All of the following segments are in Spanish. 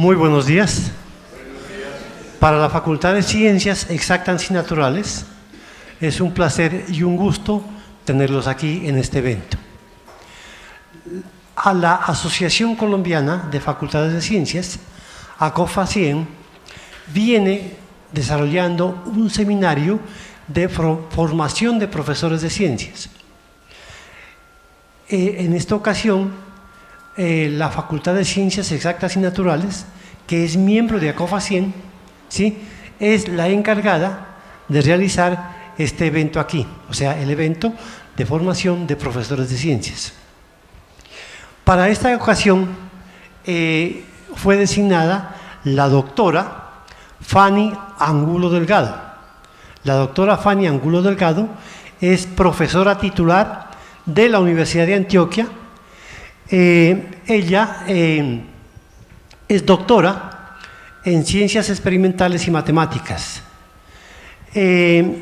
Muy buenos días. Para la Facultad de Ciencias Exactas y Naturales, es un placer y un gusto tenerlos aquí en este evento. A la Asociación Colombiana de Facultades de Ciencias, ACOFA-CIEN, viene desarrollando un seminario de formación de profesores de ciencias. En esta ocasión, la Facultad de Ciencias Exactas y Naturales, que es miembro de ACOFA-CIEN, ¿sí?, es la encargada de realizar este evento aquí, o sea, el evento de formación de profesores de ciencias. Para esta ocasión fue designada la doctora Fanny Angulo Delgado. La doctora Fanny Angulo Delgado es profesora titular de la Universidad de Antioquia. Ella es doctora en Ciencias Experimentales y Matemáticas. Ella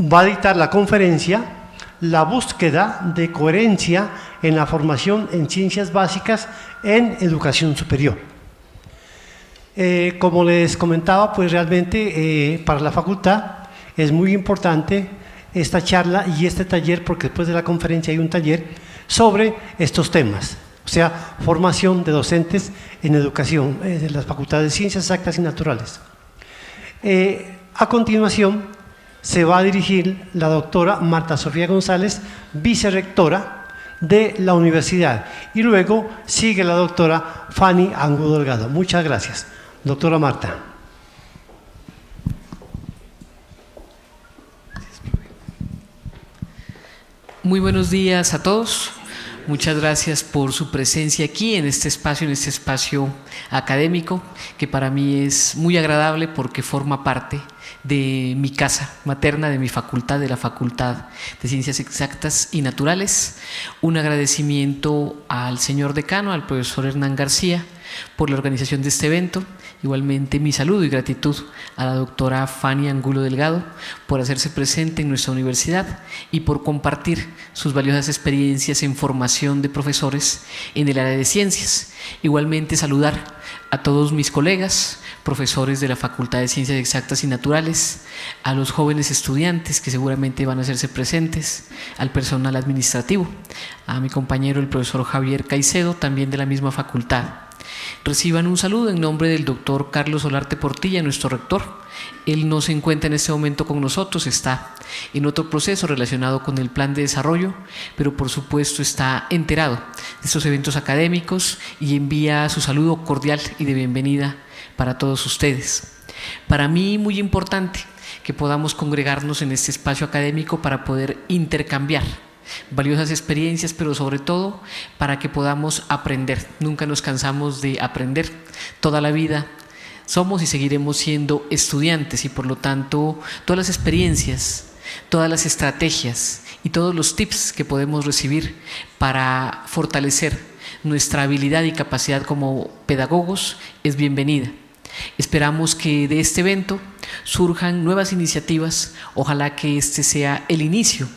va a dictar la conferencia La búsqueda de coherencia en la formación en ciencias básicas en educación superior. Como les comentaba, pues realmente para la facultad es muy importante esta charla y este taller, porque después de la conferencia hay un taller sobre estos temas, o sea, formación de docentes en educación de las facultades de Ciencias Exactas y Naturales. A continuación se va a dirigir la doctora Marta Sofía González, vicerrectora de la universidad, y luego sigue la doctora Fanny Angulo Delgado. Muchas gracias. Doctora Marta. Muy buenos días a todos. Muchas gracias por su presencia aquí en este espacio académico, que para mí es muy agradable porque forma parte de mi casa materna, de mi facultad, de la Facultad de Ciencias Exactas y Naturales. Un agradecimiento al señor decano, al profesor Hernán García, por la organización de este evento. Igualmente mi saludo y gratitud a la doctora Fanny Angulo Delgado por hacerse presente en nuestra universidad y por compartir sus valiosas experiencias en formación de profesores en el área de ciencias. Igualmente saludar a todos mis colegas, profesores de la Facultad de Ciencias Exactas y Naturales, a los jóvenes estudiantes que seguramente van a hacerse presentes, al personal administrativo, a mi compañero el profesor Javier Caicedo, también de la misma facultad. Reciban un saludo en nombre del doctor Carlos Solarte Portilla, nuestro rector. Él no se encuentra en este momento con nosotros, está en otro proceso relacionado con el plan de desarrollo, pero por supuesto está enterado de estos eventos académicos y envía su saludo cordial y de bienvenida para todos ustedes. Para mí muy importante que podamos congregarnos en este espacio académico para poder intercambiar valiosas experiencias, pero sobre todo para que podamos aprender. Nunca nos cansamos de aprender. Toda la vida somos y seguiremos siendo estudiantes, y por lo tanto todas las experiencias, todas las estrategias y todos los tips que podemos recibir para fortalecer nuestra habilidad y capacidad como pedagogos es bienvenida. Esperamos que de este evento surjan nuevas iniciativas. Ojalá que este sea el inicio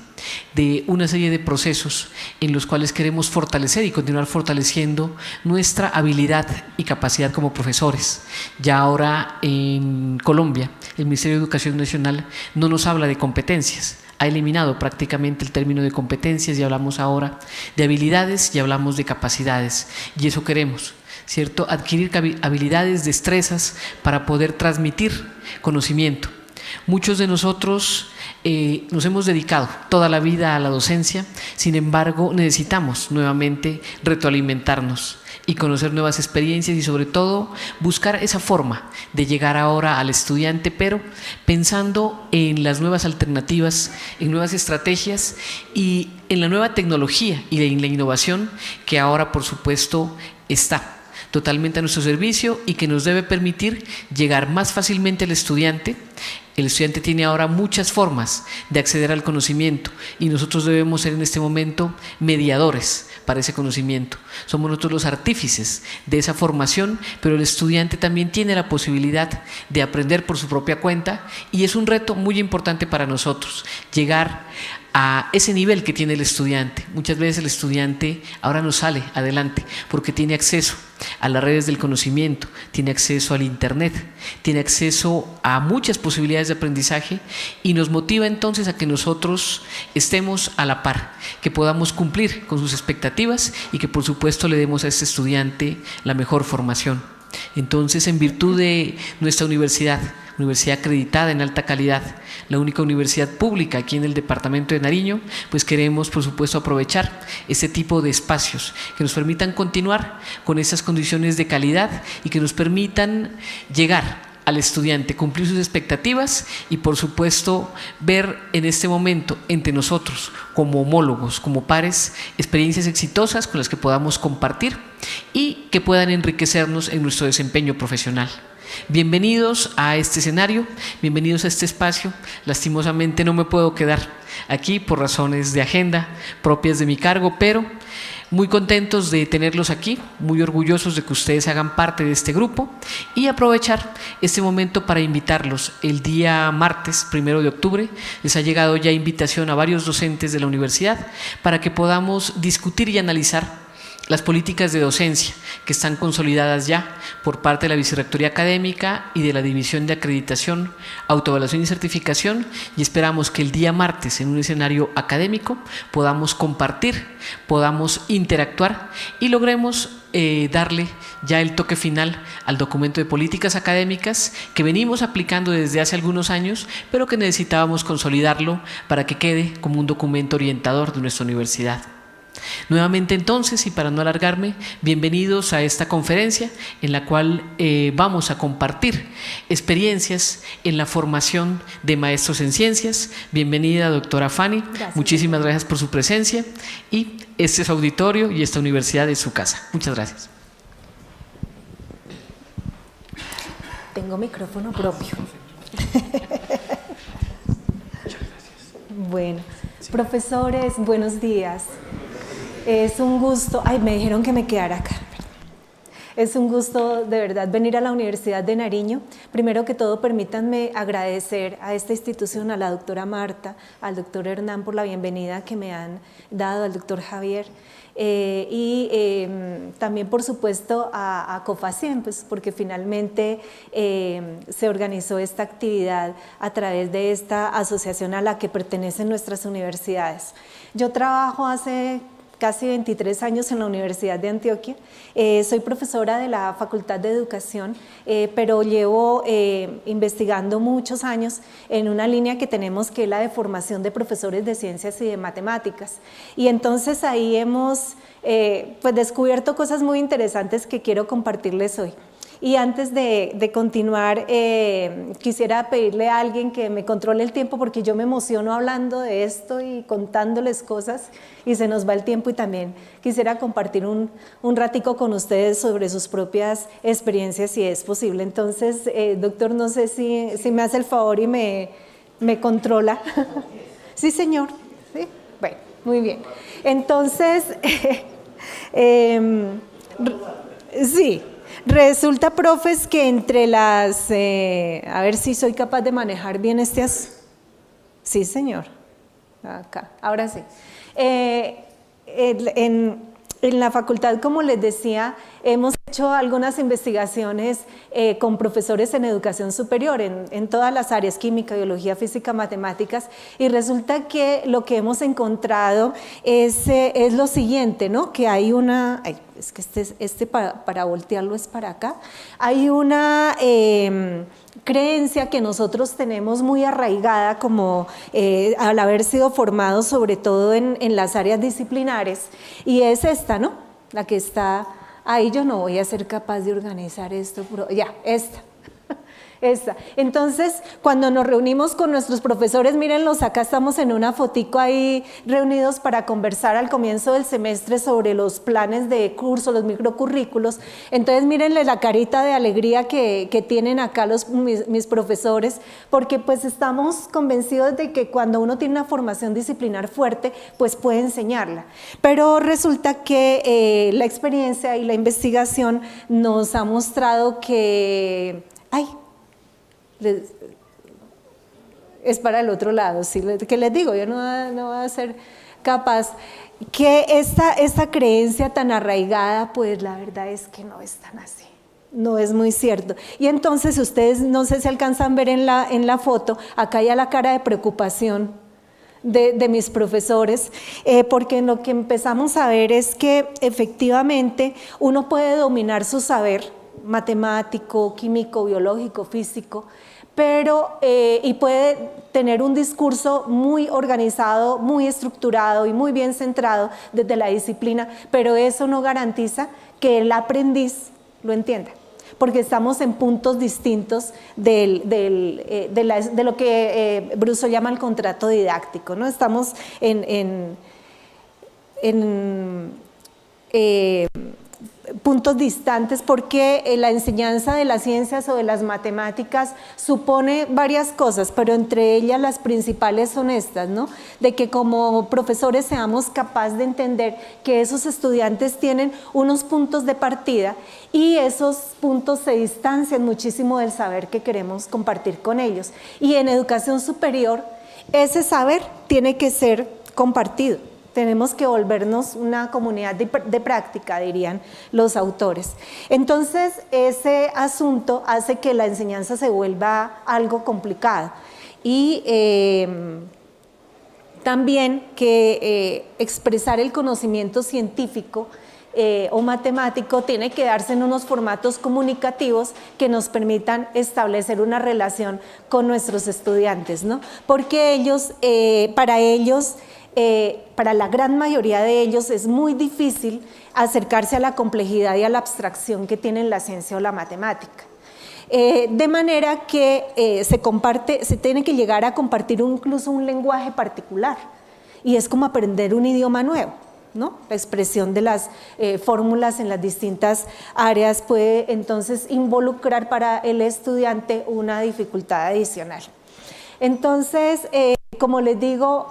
de una serie de procesos en los cuales queremos fortalecer y continuar fortaleciendo nuestra habilidad y capacidad como profesores. Ya ahora en Colombia, el Ministerio de Educación Nacional no nos habla de competencias, ha eliminado prácticamente el término de competencias y hablamos ahora de habilidades y hablamos de capacidades, y eso queremos, ¿cierto? Adquirir habilidades, destrezas para poder transmitir conocimiento. Muchos de nosotros nos hemos dedicado toda la vida a la docencia, sin embargo necesitamos nuevamente retroalimentarnos y conocer nuevas experiencias y sobre todo buscar esa forma de llegar ahora al estudiante, pero pensando en las nuevas alternativas, en nuevas estrategias y en la nueva tecnología y en la innovación que ahora por supuesto está totalmente a nuestro servicio y que nos debe permitir llegar más fácilmente al estudiante. El estudiante tiene ahora muchas formas de acceder al conocimiento y nosotros debemos ser en este momento mediadores para ese conocimiento. Somos nosotros los artífices de esa formación, pero el estudiante también tiene la posibilidad de aprender por su propia cuenta y es un reto muy importante para nosotros, llegar a ese nivel que tiene el estudiante. Muchas veces el estudiante ahora no sale adelante porque tiene acceso a las redes del conocimiento, tiene acceso al internet, tiene acceso a muchas posibilidades de aprendizaje y nos motiva entonces a que nosotros estemos a la par, que podamos cumplir con sus expectativas y que por supuesto le demos a este estudiante la mejor formación. Entonces, en virtud de nuestra universidad acreditada en alta calidad, la única universidad pública aquí en el departamento de Nariño, pues queremos por supuesto aprovechar este tipo de espacios que nos permitan continuar con esas condiciones de calidad y que nos permitan llegar al estudiante, cumplir sus expectativas y por supuesto ver en este momento entre nosotros como homólogos, como pares, experiencias exitosas con las que podamos compartir y que puedan enriquecernos en nuestro desempeño profesional. Bienvenidos a este escenario, bienvenidos a este espacio. Lastimosamente no me puedo quedar aquí por razones de agenda propias de mi cargo, pero muy contentos de tenerlos aquí, muy orgullosos de que ustedes hagan parte de este grupo y aprovechar este momento para invitarlos. El día martes 1 de octubre les ha llegado ya invitación a varios docentes de la universidad para que podamos discutir y analizar las políticas de docencia que están consolidadas ya por parte de la Vicerrectoría Académica y de la División de Acreditación, Autoevaluación y Certificación, y esperamos que el día martes en un escenario académico podamos compartir, podamos interactuar y logremos darle ya el toque final al documento de políticas académicas que venimos aplicando desde hace algunos años, pero que necesitábamos consolidarlo para que quede como un documento orientador de nuestra universidad. Nuevamente entonces, y para no alargarme, bienvenidos a esta conferencia en la cual vamos a compartir experiencias en la formación de maestros en ciencias. Bienvenida, doctora Fanny. Gracias. Muchísimas gracias por su presencia y este es su auditorio y esta universidad es su casa. Muchas gracias. Tengo micrófono propio. Bueno, profesores, buenos días. Es un gusto, me dijeron que me quedara acá. Es un gusto de verdad venir a la Universidad de Nariño. Primero que todo, permítanme agradecer a esta institución, a la doctora Marta, al doctor Hernán por la bienvenida que me han dado, al doctor Javier, también por supuesto a COFACIEN, pues, porque finalmente se organizó esta actividad a través de esta asociación a la que pertenecen nuestras universidades. Yo trabajo hace casi 23 años en la Universidad de Antioquia. Soy profesora de la Facultad de Educación, pero llevo investigando muchos años en una línea que tenemos que es la de formación de profesores de ciencias y de matemáticas. Y entonces ahí hemos pues descubierto cosas muy interesantes que quiero compartirles hoy. Y antes de continuar, quisiera pedirle a alguien que me controle el tiempo porque yo me emociono hablando de esto y contándoles cosas y se nos va el tiempo, y también quisiera compartir un ratico con ustedes sobre sus propias experiencias si es posible. Entonces, doctor, no sé si me hace el favor y me controla. Sí, señor. ¿Sí? Bueno, muy bien. Entonces, sí. Resulta, profes, que entre las... a ver si soy capaz de manejar bien este asunto. Sí, señor. Acá, ahora sí. En la facultad, como les decía, hemos hecho algunas investigaciones con profesores en educación superior, en todas las áreas, química, biología, física, matemáticas, y resulta que lo que hemos encontrado es lo siguiente, ¿no? Que hay una... es que este para voltearlo es para acá. Hay una creencia que nosotros tenemos muy arraigada como al haber sido formados sobre todo en las áreas disciplinares, y es esta, ¿no? La que está ahí. Yo no voy a ser capaz de organizar esto, pero ya, esta. Esa. Entonces, cuando nos reunimos con nuestros profesores, mírenlos, acá estamos en una fotico ahí reunidos para conversar al comienzo del semestre sobre los planes de curso, los microcurrículos. Entonces, mírenle la carita de alegría que tienen acá mis profesores, porque pues estamos convencidos de que cuando uno tiene una formación disciplinar fuerte, pues puede enseñarla. Pero resulta que la experiencia y la investigación nos ha mostrado que... es para el otro lado, ¿sí? Que les digo, yo no voy a ser capaz, que esta creencia tan arraigada, pues la verdad es que no es tan así, no es muy cierto. Y entonces ustedes, no sé si alcanzan a ver en la foto, acá hay la cara de preocupación de mis profesores, porque lo que empezamos a ver es que efectivamente uno puede dominar su saber matemático, químico, biológico, físico, pero y puede tener un discurso muy organizado, muy estructurado y muy bien centrado desde la disciplina, pero eso no garantiza que el aprendiz lo entienda, porque estamos en puntos distintos de lo que Brusso llama el contrato didáctico, ¿no? Estamos en puntos distantes, porque la enseñanza de las ciencias o de las matemáticas supone varias cosas, pero entre ellas las principales son estas, ¿no? De que como profesores seamos capaces de entender que esos estudiantes tienen unos puntos de partida y esos puntos se distancian muchísimo del saber que queremos compartir con ellos. Y en educación superior, ese saber tiene que ser compartido. Tenemos que volvernos una comunidad de práctica, dirían los autores. Entonces, ese asunto hace que la enseñanza se vuelva algo complicado. Y también que expresar el conocimiento científico o matemático tiene que darse en unos formatos comunicativos que nos permitan establecer una relación con nuestros estudiantes, ¿no? Porque ellos, para la gran mayoría de ellos es muy difícil acercarse a la complejidad y a la abstracción que tienen la ciencia o la matemática. De manera que se tiene que llegar a compartir incluso un lenguaje particular, y es como aprender un idioma nuevo, ¿no? La expresión de las fórmulas en las distintas áreas puede entonces involucrar para el estudiante una dificultad adicional. Entonces, como les digo,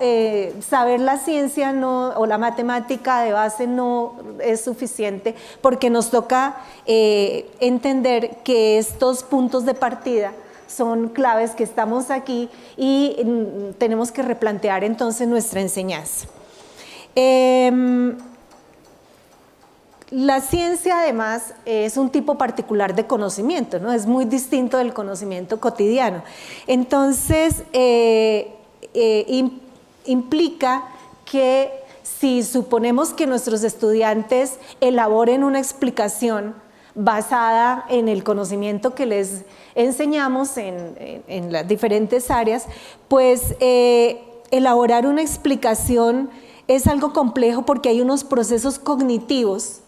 saber la ciencia o la matemática de base no es suficiente, porque nos toca entender que estos puntos de partida son claves, que estamos aquí y tenemos que replantear entonces nuestra enseñanza. La ciencia además es un tipo particular de conocimiento, ¿no? Es muy distinto del conocimiento cotidiano. Entonces, implica que si suponemos que nuestros estudiantes elaboren una explicación basada en el conocimiento que les enseñamos en las diferentes áreas, pues elaborar una explicación es algo complejo, porque hay unos procesos cognitivos,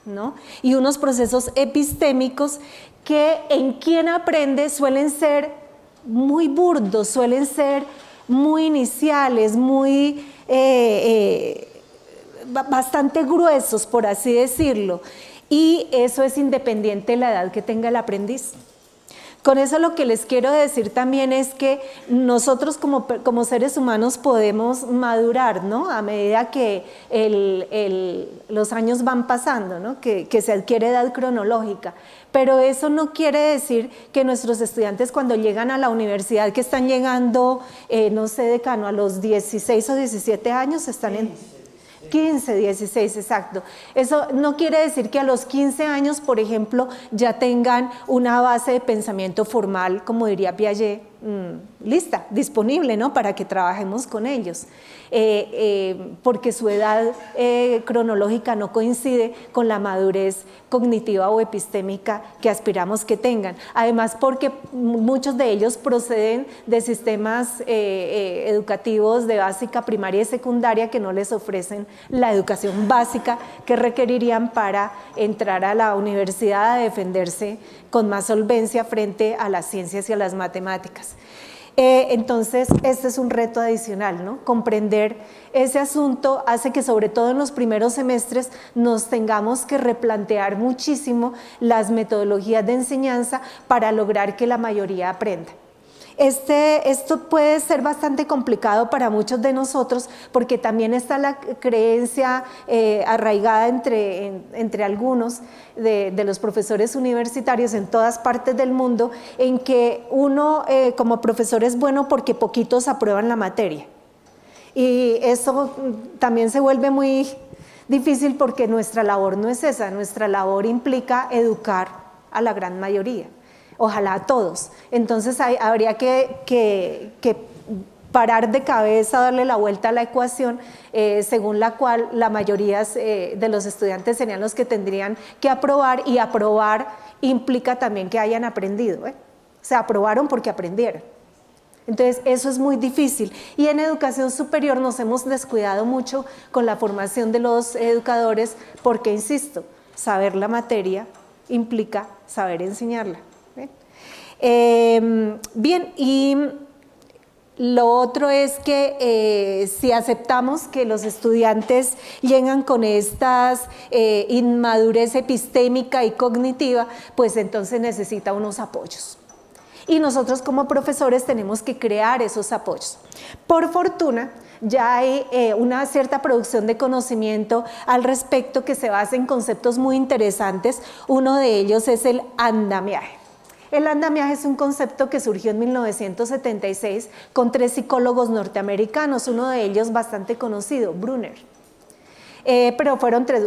¿no? Y unos procesos epistémicos que en quien aprende suelen ser muy burdos, suelen ser muy iniciales, muy bastante gruesos, por así decirlo, y eso es independiente de la edad que tenga el aprendiz. Con eso lo que les quiero decir también es que nosotros como seres humanos podemos madurar, ¿no? A medida que los años van pasando, ¿no? Que se adquiere edad cronológica. Pero eso no quiere decir que nuestros estudiantes, cuando llegan a la universidad, que están llegando, no sé, decano, a los 16 o 17 años, están en 15, 16, exacto. Eso no quiere decir que a los 15 años, por ejemplo, ya tengan una base de pensamiento formal, como diría Piaget, lista, disponible, ¿no? Para que trabajemos con ellos, porque su edad cronológica no coincide con la madurez cognitiva o epistémica que aspiramos que tengan. Además, porque muchos de ellos proceden de sistemas educativos de básica, primaria y secundaria que no les ofrecen la educación básica que requerirían para entrar a la universidad a defenderse con más solvencia frente a las ciencias y a las matemáticas. Entonces, este es un reto adicional, ¿no? Comprender ese asunto hace que, sobre todo en los primeros semestres, nos tengamos que replantear muchísimo las metodologías de enseñanza para lograr que la mayoría aprenda. Esto puede ser bastante complicado para muchos de nosotros porque también está la creencia arraigada entre algunos de los profesores universitarios en todas partes del mundo en que uno como profesor es bueno porque poquitos aprueban la materia. Y eso también se vuelve muy difícil porque nuestra labor no es esa, nuestra labor implica educar a la gran mayoría. Ojalá a todos. Entonces habría que parar de cabeza, darle la vuelta a la ecuación, según la cual la mayoría de los estudiantes serían los que tendrían que aprobar, y aprobar implica también que hayan aprendido, ¿eh? O sea, aprobaron porque aprendieron. Entonces, eso es muy difícil. Y en educación superior nos hemos descuidado mucho con la formación de los educadores porque, insisto, saber la materia implica saber enseñarla. Bien, y lo otro es que si aceptamos que los estudiantes llegan con estas inmadurez epistémica y cognitiva, pues entonces necesita unos apoyos. Y nosotros como profesores tenemos que crear esos apoyos. Por fortuna, ya hay una cierta producción de conocimiento al respecto que se basa en conceptos muy interesantes. Uno de ellos es el andamiaje. El andamiaje es un concepto que surgió en 1976 con 3 psicólogos norteamericanos, uno de ellos bastante conocido, Brunner. Pero fueron 3,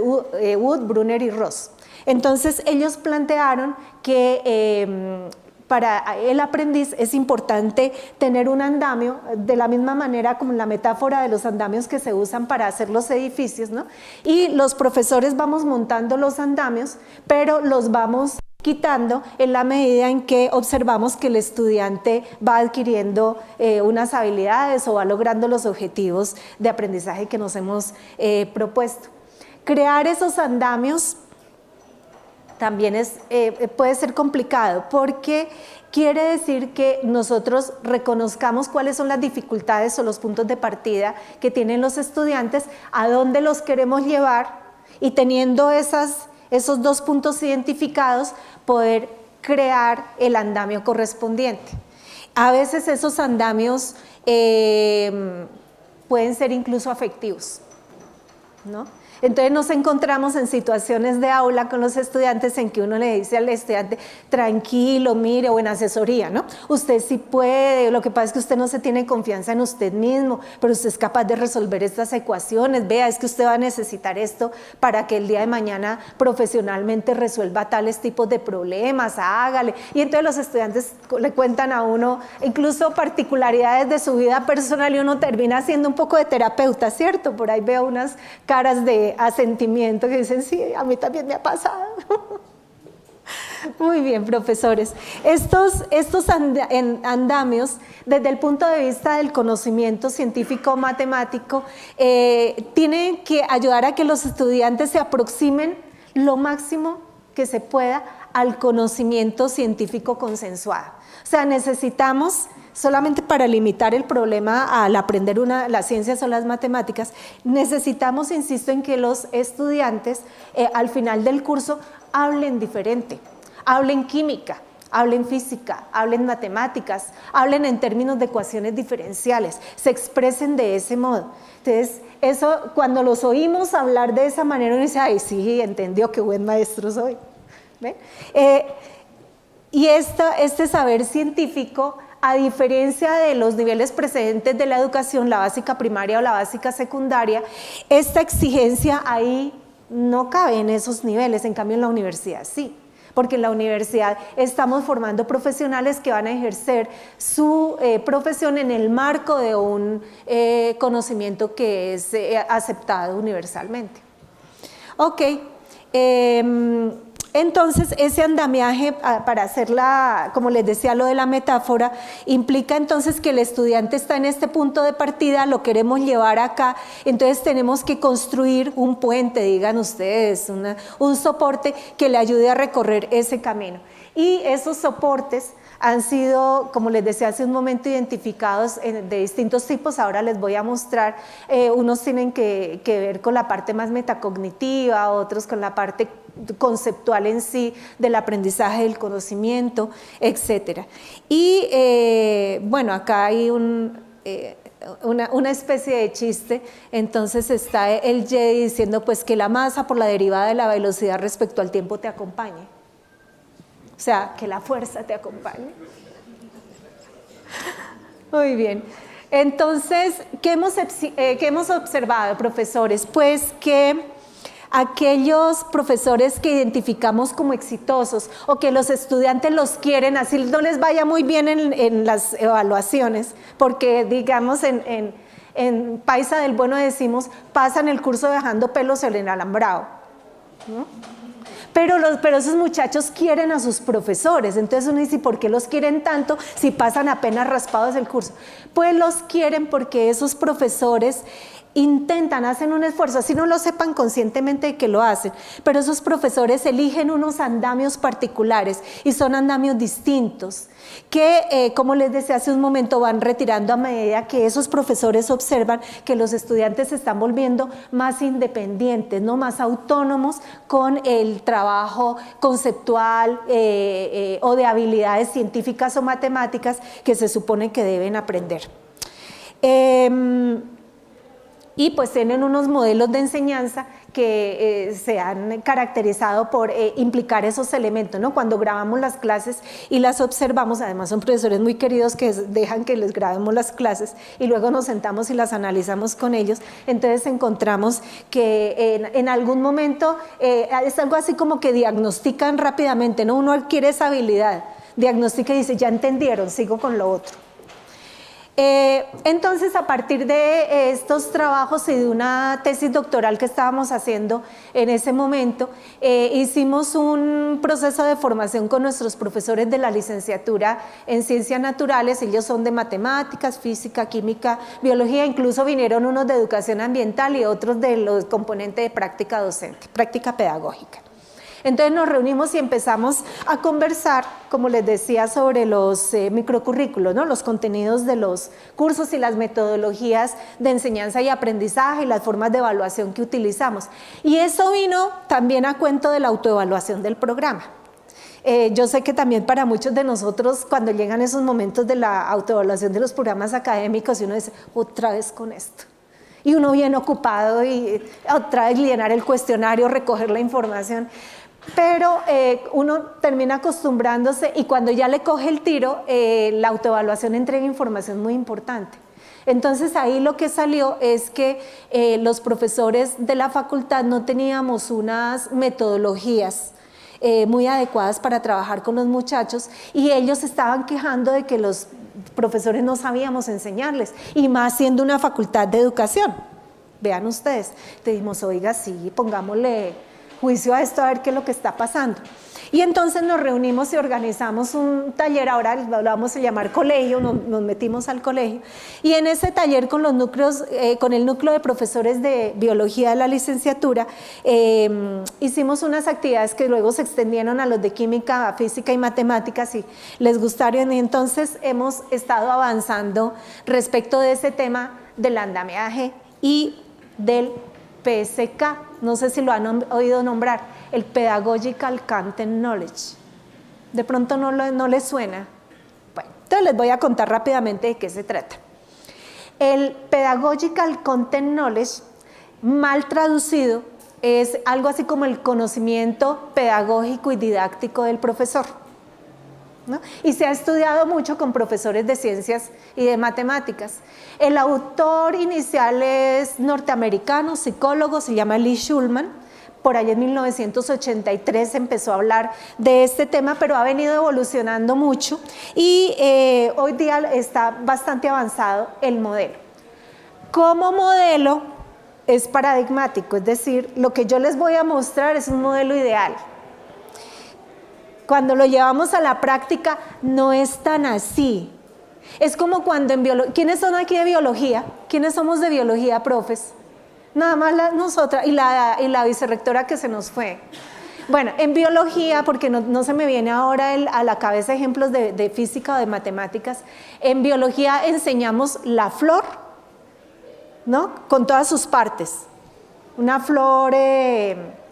Wood, Brunner y Ross. Entonces ellos plantearon que para el aprendiz es importante tener un andamio, de la misma manera como la metáfora de los andamios que se usan para hacer los edificios, ¿no? Y los profesores vamos montando los andamios, pero los vamos quitando en la medida en que observamos que el estudiante va adquiriendo unas habilidades o va logrando los objetivos de aprendizaje que nos hemos propuesto. Crear esos andamios también puede ser complicado porque quiere decir que nosotros reconozcamos cuáles son las dificultades o los puntos de partida que tienen los estudiantes, a dónde los queremos llevar, y teniendo esos 2 puntos identificados, poder crear el andamio correspondiente. A veces esos andamios pueden ser incluso afectivos, ¿no? Entonces nos encontramos en situaciones de aula con los estudiantes en que uno le dice al estudiante, tranquilo, mire, o en asesoría, ¿no? Usted sí puede, lo que pasa es que usted no se tiene confianza en usted mismo, pero usted es capaz de resolver estas ecuaciones, vea, es que usted va a necesitar esto para que el día de mañana profesionalmente resuelva tales tipos de problemas, hágale. Y entonces los estudiantes le cuentan a uno incluso particularidades de su vida personal y uno termina siendo un poco de terapeuta, ¿cierto? Por ahí veo unas caras de asentimiento que dicen, sí, a mí también me ha pasado. Muy bien, profesores. Estos andamios, desde el punto de vista del conocimiento científico-matemático, tienen que ayudar a que los estudiantes se aproximen lo máximo que se pueda al conocimiento científico consensuado. O sea, necesitamos, solamente para limitar el problema al aprender las ciencias o las matemáticas, necesitamos, insisto, en que los estudiantes al final del curso hablen diferente, hablen química, hablen física, hablen matemáticas, hablen en términos de ecuaciones diferenciales, se expresen de ese modo. Entonces, eso, cuando los oímos hablar de esa manera, uno dice, ay, sí, entendió, qué buen maestro soy. ¿Ven? Y este saber científico, a diferencia de los niveles precedentes de la educación, la básica primaria o la básica secundaria, esta exigencia ahí no cabe en esos niveles, en cambio en la universidad sí, porque en la universidad estamos formando profesionales que van a ejercer su profesión en el marco de un conocimiento que es aceptado universalmente. Ok, entonces ese andamiaje, para hacerla, como les decía, lo de la metáfora, implica entonces que el estudiante está en este punto de partida, lo queremos llevar acá, entonces tenemos que construir un puente, digan ustedes, un soporte que le ayude a recorrer ese camino. Y esos soportes han sido, como les decía hace un momento, identificados de distintos tipos. Ahora les voy a mostrar. Unos tienen que ver con la parte más metacognitiva, otros con la parte conceptual en sí del aprendizaje del conocimiento, etc. Y bueno, acá hay una especie de chiste. Entonces está el Jedi diciendo pues que la masa por la derivada de la velocidad respecto al tiempo te acompañe. O sea, que la fuerza te acompañe. Muy bien. Entonces, ¿qué hemos observado, profesores? Pues que aquellos profesores que identificamos como exitosos o que los estudiantes los quieren, así no les vaya muy bien en las evaluaciones, porque digamos en Paisa del Bueno decimos, pasan el curso dejando pelos en el alambrado, ¿no? Pero esos muchachos quieren a sus profesores, entonces uno dice, ¿por qué los quieren tanto si pasan apenas raspados el curso? Pues los quieren porque esos profesores intentan, hacen un esfuerzo, así no lo sepan conscientemente de que lo hacen, pero esos profesores eligen unos andamios particulares y son andamios distintos que, como les decía hace un momento, van retirando a medida que esos profesores observan que los estudiantes se están volviendo más independientes, ¿no? Más autónomos con el trabajo conceptual o de habilidades científicas o matemáticas que se supone que deben aprender. Y pues tienen unos modelos de enseñanza que se han caracterizado por implicar esos elementos, ¿no? Cuando grabamos las clases y las observamos, además son profesores muy queridos que dejan que les grabemos las clases y luego nos sentamos y las analizamos con ellos, entonces encontramos que en algún momento es algo así como que diagnostican rápidamente, ¿no? Uno adquiere esa habilidad, diagnostica y dice, ya entendieron, sigo con lo otro. Entonces, a partir de estos trabajos y de una tesis doctoral que estábamos haciendo en ese momento, hicimos un proceso de formación con nuestros profesores de la licenciatura en Ciencias Naturales. Ellos son de matemáticas, física, química, biología, incluso vinieron unos de educación ambiental y otros de los componentes de práctica docente, práctica pedagógica. Entonces nos reunimos y empezamos a conversar, como les decía, sobre los microcurrículos, ¿no? Los contenidos de los cursos y las metodologías de enseñanza y aprendizaje y las formas de evaluación que utilizamos. Y eso vino también a cuento de la autoevaluación del programa. Yo sé que también para muchos de nosotros, cuando llegan esos momentos de la autoevaluación de los programas académicos, y uno dice, otra vez con esto. Y uno viene ocupado y otra vez llenar el cuestionario, recoger la información. Pero uno termina acostumbrándose y cuando ya le coge el tiro, la autoevaluación entrega información muy importante. Entonces ahí lo que salió es que los profesores de la facultad no teníamos unas metodologías muy adecuadas para trabajar con los muchachos y ellos estaban quejando de que los profesores no sabíamos enseñarles, y más siendo una facultad de educación. Vean ustedes, te dijimos, oiga, sí, pongámosle juicio a esto, a ver qué es lo que está pasando. Y entonces nos reunimos y organizamos un taller, ahora lo vamos a llamar colegio, nos metimos al colegio, y en ese taller con los núcleos, con el núcleo de profesores de biología de la licenciatura, hicimos unas actividades que luego se extendieron a los de química, física y matemáticas y les gustaron, y entonces hemos estado avanzando respecto de ese tema del andamiaje y del PSK, no sé si lo han oído nombrar, el Pedagogical Content Knowledge. De pronto no les suena. Bueno, entonces les voy a contar rápidamente de qué se trata. El Pedagogical Content Knowledge, mal traducido, es algo así como el conocimiento pedagógico y didáctico del profesor, ¿no? Y se ha estudiado mucho con profesores de ciencias y de matemáticas. El autor inicial es norteamericano, psicólogo, se llama Lee Shulman, por ahí en 1983 se empezó a hablar de este tema, pero ha venido evolucionando mucho y hoy día está bastante avanzado el modelo. Como modelo es paradigmático, es decir, lo que yo les voy a mostrar es un modelo ideal. Cuando lo llevamos a la práctica no es tan así. Es como cuando en biología, ¿quiénes son aquí de biología? ¿Quiénes somos de biología, profes? Nada más nosotras y la vicerrectora que se nos fue. Bueno, en biología, porque no se me viene ahora a la cabeza ejemplos de física o de matemáticas, en biología enseñamos la flor, ¿no? Con todas sus partes. Una flor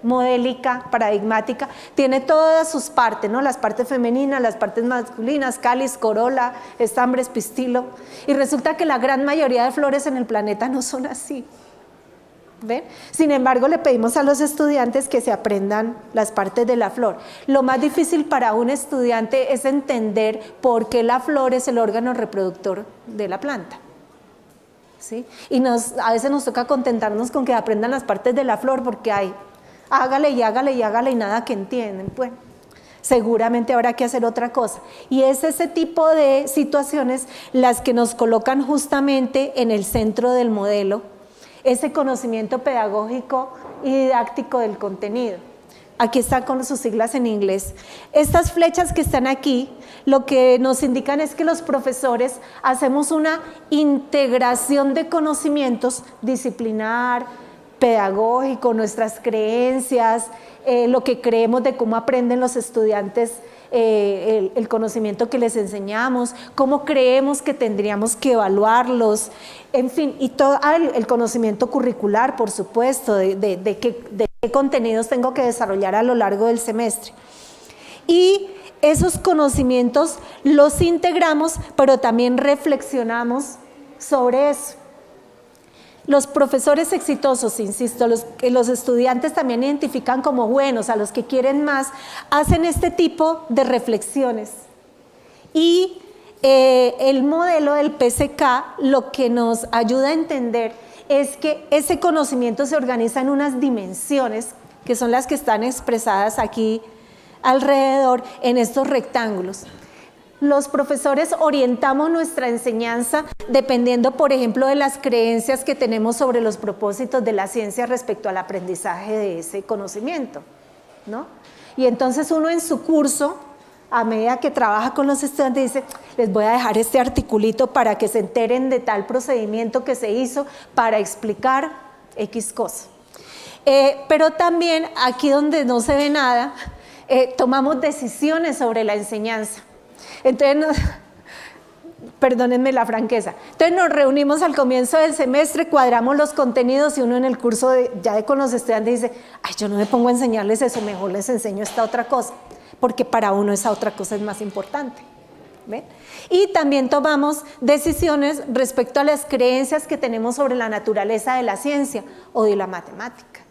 modélica, paradigmática, tiene todas sus partes, ¿no? Las partes femeninas, las partes masculinas, cáliz, corola, estambres, pistilo. Y resulta que la gran mayoría de flores en el planeta no son así. ¿Ven? Sin embargo, le pedimos a los estudiantes que se aprendan las partes de la flor. Lo más difícil para un estudiante es entender por qué la flor es el órgano reproductor de la planta. ¿Sí? Y a veces nos toca contentarnos con que aprendan las partes de la flor porque hay, hágale y hágale y hágale y nada que entienden. Pues seguramente habrá que hacer otra cosa. Y es ese tipo de situaciones las que nos colocan justamente en el centro del modelo, ese conocimiento pedagógico y didáctico del contenido. Aquí está con sus siglas en inglés. Estas flechas que están aquí, lo que nos indican es que los profesores hacemos una integración de conocimientos disciplinar, pedagógico, nuestras creencias, lo que creemos de cómo aprenden los estudiantes el conocimiento que les enseñamos, cómo creemos que tendríamos que evaluarlos, en fin, y todo el conocimiento curricular, por supuesto, de qué contenidos tengo que desarrollar a lo largo del semestre. Y esos conocimientos los integramos, pero también reflexionamos sobre eso. Los profesores exitosos, insisto, que los estudiantes también identifican como buenos, a los que quieren más, hacen este tipo de reflexiones. Y el modelo del PCK lo que nos ayuda a entender es que ese conocimiento se organiza en unas dimensiones, que son las que están expresadas aquí alrededor en estos rectángulos. Los profesores orientamos nuestra enseñanza dependiendo, por ejemplo, de las creencias que tenemos sobre los propósitos de la ciencia respecto al aprendizaje de ese conocimiento, ¿no? Y entonces uno en su curso, a medida que trabaja con los estudiantes, dice, les voy a dejar este articulito para que se enteren de tal procedimiento que se hizo para explicar X cosa. Pero también, aquí donde no se ve nada, tomamos decisiones sobre la enseñanza. Entonces, perdónenme la franqueza, entonces nos reunimos al comienzo del semestre, cuadramos los contenidos y uno en el curso con los estudiantes dice, ay, yo no me pongo a enseñarles eso, mejor les enseño esta otra cosa, porque para uno esa otra cosa es más importante. ¿Ven? Y también tomamos decisiones respecto a las creencias que tenemos sobre la naturaleza de la ciencia o de la matemática.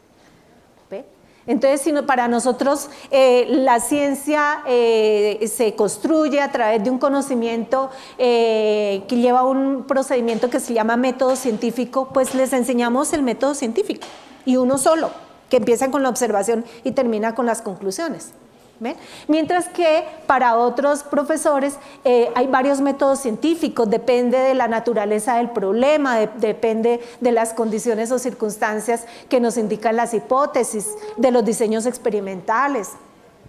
¿Ven? Entonces, para nosotros la ciencia se construye a través de un conocimiento que lleva un procedimiento que se llama método científico, pues les enseñamos el método científico y uno solo, que empieza con la observación y termina con las conclusiones. ¿Ven? Mientras que para otros profesores hay varios métodos científicos, depende de la naturaleza del problema, depende de las condiciones o circunstancias que nos indican las hipótesis, de los diseños experimentales.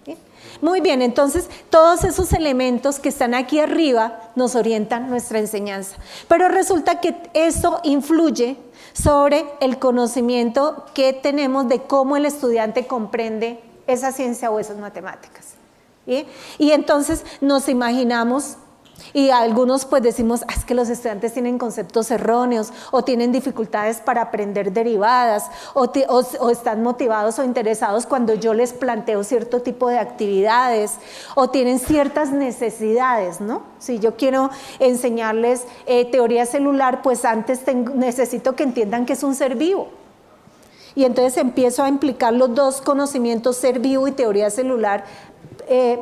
¿Sí? Muy bien, entonces todos esos elementos que están aquí arriba nos orientan nuestra enseñanza, pero resulta que eso influye sobre el conocimiento que tenemos de cómo el estudiante comprende esa ciencia o esas matemáticas. ¿Sí? Y entonces nos imaginamos, y algunos pues decimos, es que los estudiantes tienen conceptos erróneos o tienen dificultades para aprender derivadas o están motivados o interesados cuando yo les planteo cierto tipo de actividades o tienen ciertas necesidades, ¿no? Si yo quiero enseñarles teoría celular, pues antes necesito que entiendan que es un ser vivo. Y entonces empiezo a implicar los dos conocimientos, ser vivo y teoría celular,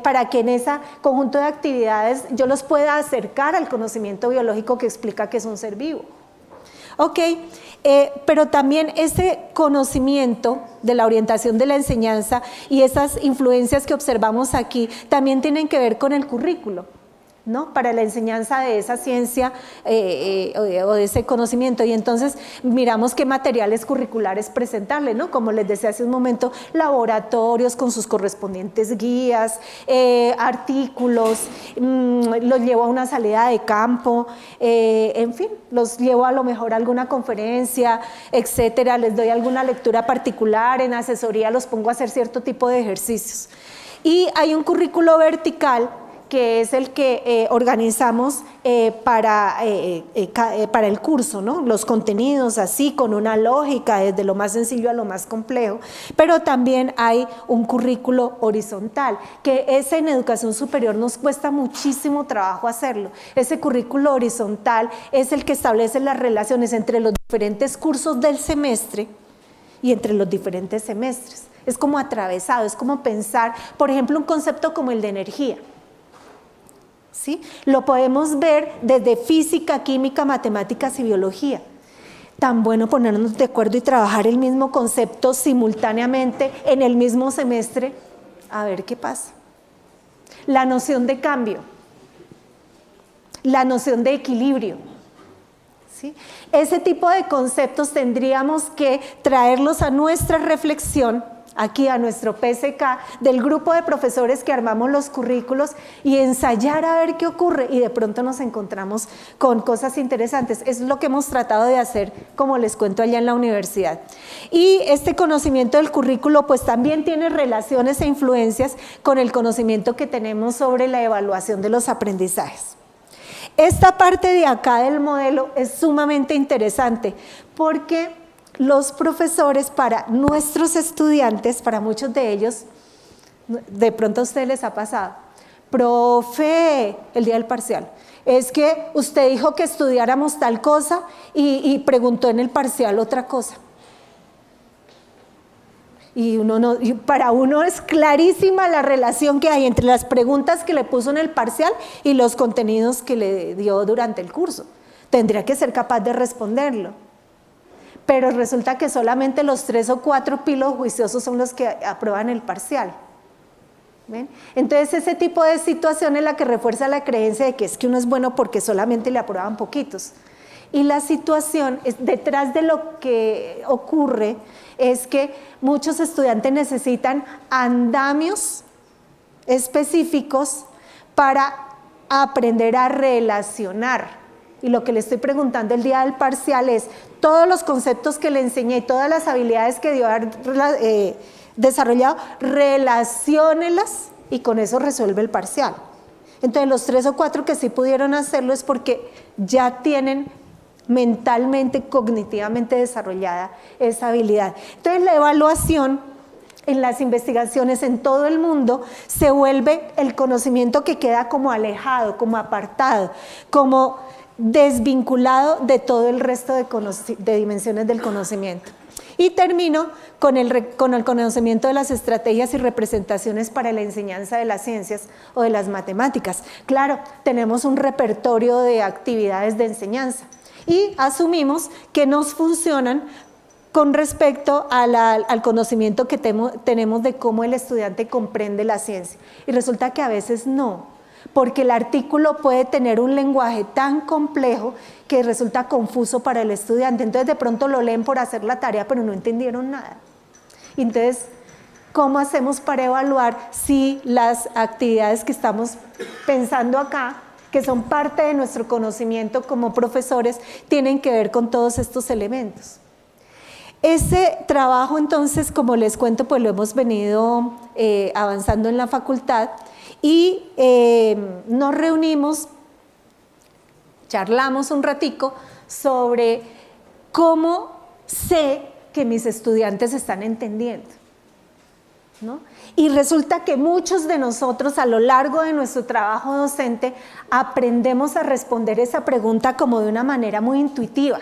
para que en ese conjunto de actividades yo los pueda acercar al conocimiento biológico que explica que es un ser vivo. Ok, pero también ese conocimiento de la orientación de la enseñanza y esas influencias que observamos aquí también tienen que ver con el currículo, ¿no? Para la enseñanza de esa ciencia o de ese conocimiento. Y entonces miramos qué materiales curriculares presentarle, ¿no? Como les decía hace un momento, laboratorios con sus correspondientes guías, artículos, los llevo a una salida de campo, en fin, los llevo a lo mejor a alguna conferencia, etcétera, les doy alguna lectura particular, en asesoría los pongo a hacer cierto tipo de ejercicios. Y hay un currículo vertical que es el que organizamos para el curso, ¿no? Los contenidos así, con una lógica, desde lo más sencillo a lo más complejo, pero también hay un currículo horizontal, que ese en educación superior nos cuesta muchísimo trabajo hacerlo. Ese currículo horizontal es el que establece las relaciones entre los diferentes cursos del semestre y entre los diferentes semestres. Es como atravesado, es como pensar, por ejemplo, un concepto como el de energía. ¿Sí? Lo podemos ver desde física, química, matemáticas y biología. Tan bueno ponernos de acuerdo y trabajar el mismo concepto simultáneamente en el mismo semestre, a ver qué pasa. La noción de cambio, la noción de equilibrio, ¿sí? Ese tipo de conceptos tendríamos que traerlos a nuestra reflexión, aquí a nuestro PSK, del grupo de profesores que armamos los currículos y ensayar a ver qué ocurre, y de pronto nos encontramos con cosas interesantes. Es lo que hemos tratado de hacer, como les cuento, allá en la universidad. Y este conocimiento del currículo pues también tiene relaciones e influencias con el conocimiento que tenemos sobre la evaluación de los aprendizajes. Esta parte de acá del modelo es sumamente interesante porque los profesores, para nuestros estudiantes, para muchos de ellos, de pronto a ustedes les ha pasado, profe, el día del parcial, es que usted dijo que estudiáramos tal cosa y preguntó en el parcial otra cosa. Y para uno es clarísima la relación que hay entre las preguntas que le puso en el parcial y los contenidos que le dio durante el curso. Tendría que ser capaz de responderlo. Pero resulta que solamente los 3 o 4 pilos juiciosos son los que aprueban el parcial. ¿Ven? Entonces ese tipo de situación es la que refuerza la creencia de que es que uno es bueno porque solamente le aprueban poquitos. Y la situación detrás de lo que ocurre es que muchos estudiantes necesitan andamios específicos para aprender a relacionar. Y lo que le estoy preguntando el día del parcial es, todos los conceptos que le enseñé y todas las habilidades que dio desarrollado, relaciónelas y con eso resuelve el parcial. Entonces los 3 o 4 que sí pudieron hacerlo es porque ya tienen mentalmente, cognitivamente desarrollada esa habilidad. Entonces la evaluación en las investigaciones en todo el mundo se vuelve el conocimiento que queda como alejado, como apartado, como desvinculado de todo el resto de dimensiones del conocimiento. Y termino con el conocimiento de las estrategias y representaciones para la enseñanza de las ciencias o de las matemáticas. Claro, tenemos un repertorio de actividades de enseñanza y asumimos que nos funcionan con respecto al conocimiento que tenemos de cómo el estudiante comprende la ciencia. Y resulta que a veces no, porque el artículo puede tener un lenguaje tan complejo que resulta confuso para el estudiante. Entonces de pronto lo leen por hacer la tarea, pero no entendieron nada. Entonces, ¿cómo hacemos para evaluar si las actividades que estamos pensando acá, que son parte de nuestro conocimiento como profesores, tienen que ver con todos estos elementos? Ese trabajo, entonces, como les cuento, pues lo hemos venido avanzando en la facultad y nos reunimos, charlamos un ratico sobre cómo sé que mis estudiantes están entendiendo, ¿no? Y resulta que muchos de nosotros a lo largo de nuestro trabajo docente aprendemos a responder esa pregunta como de una manera muy intuitiva.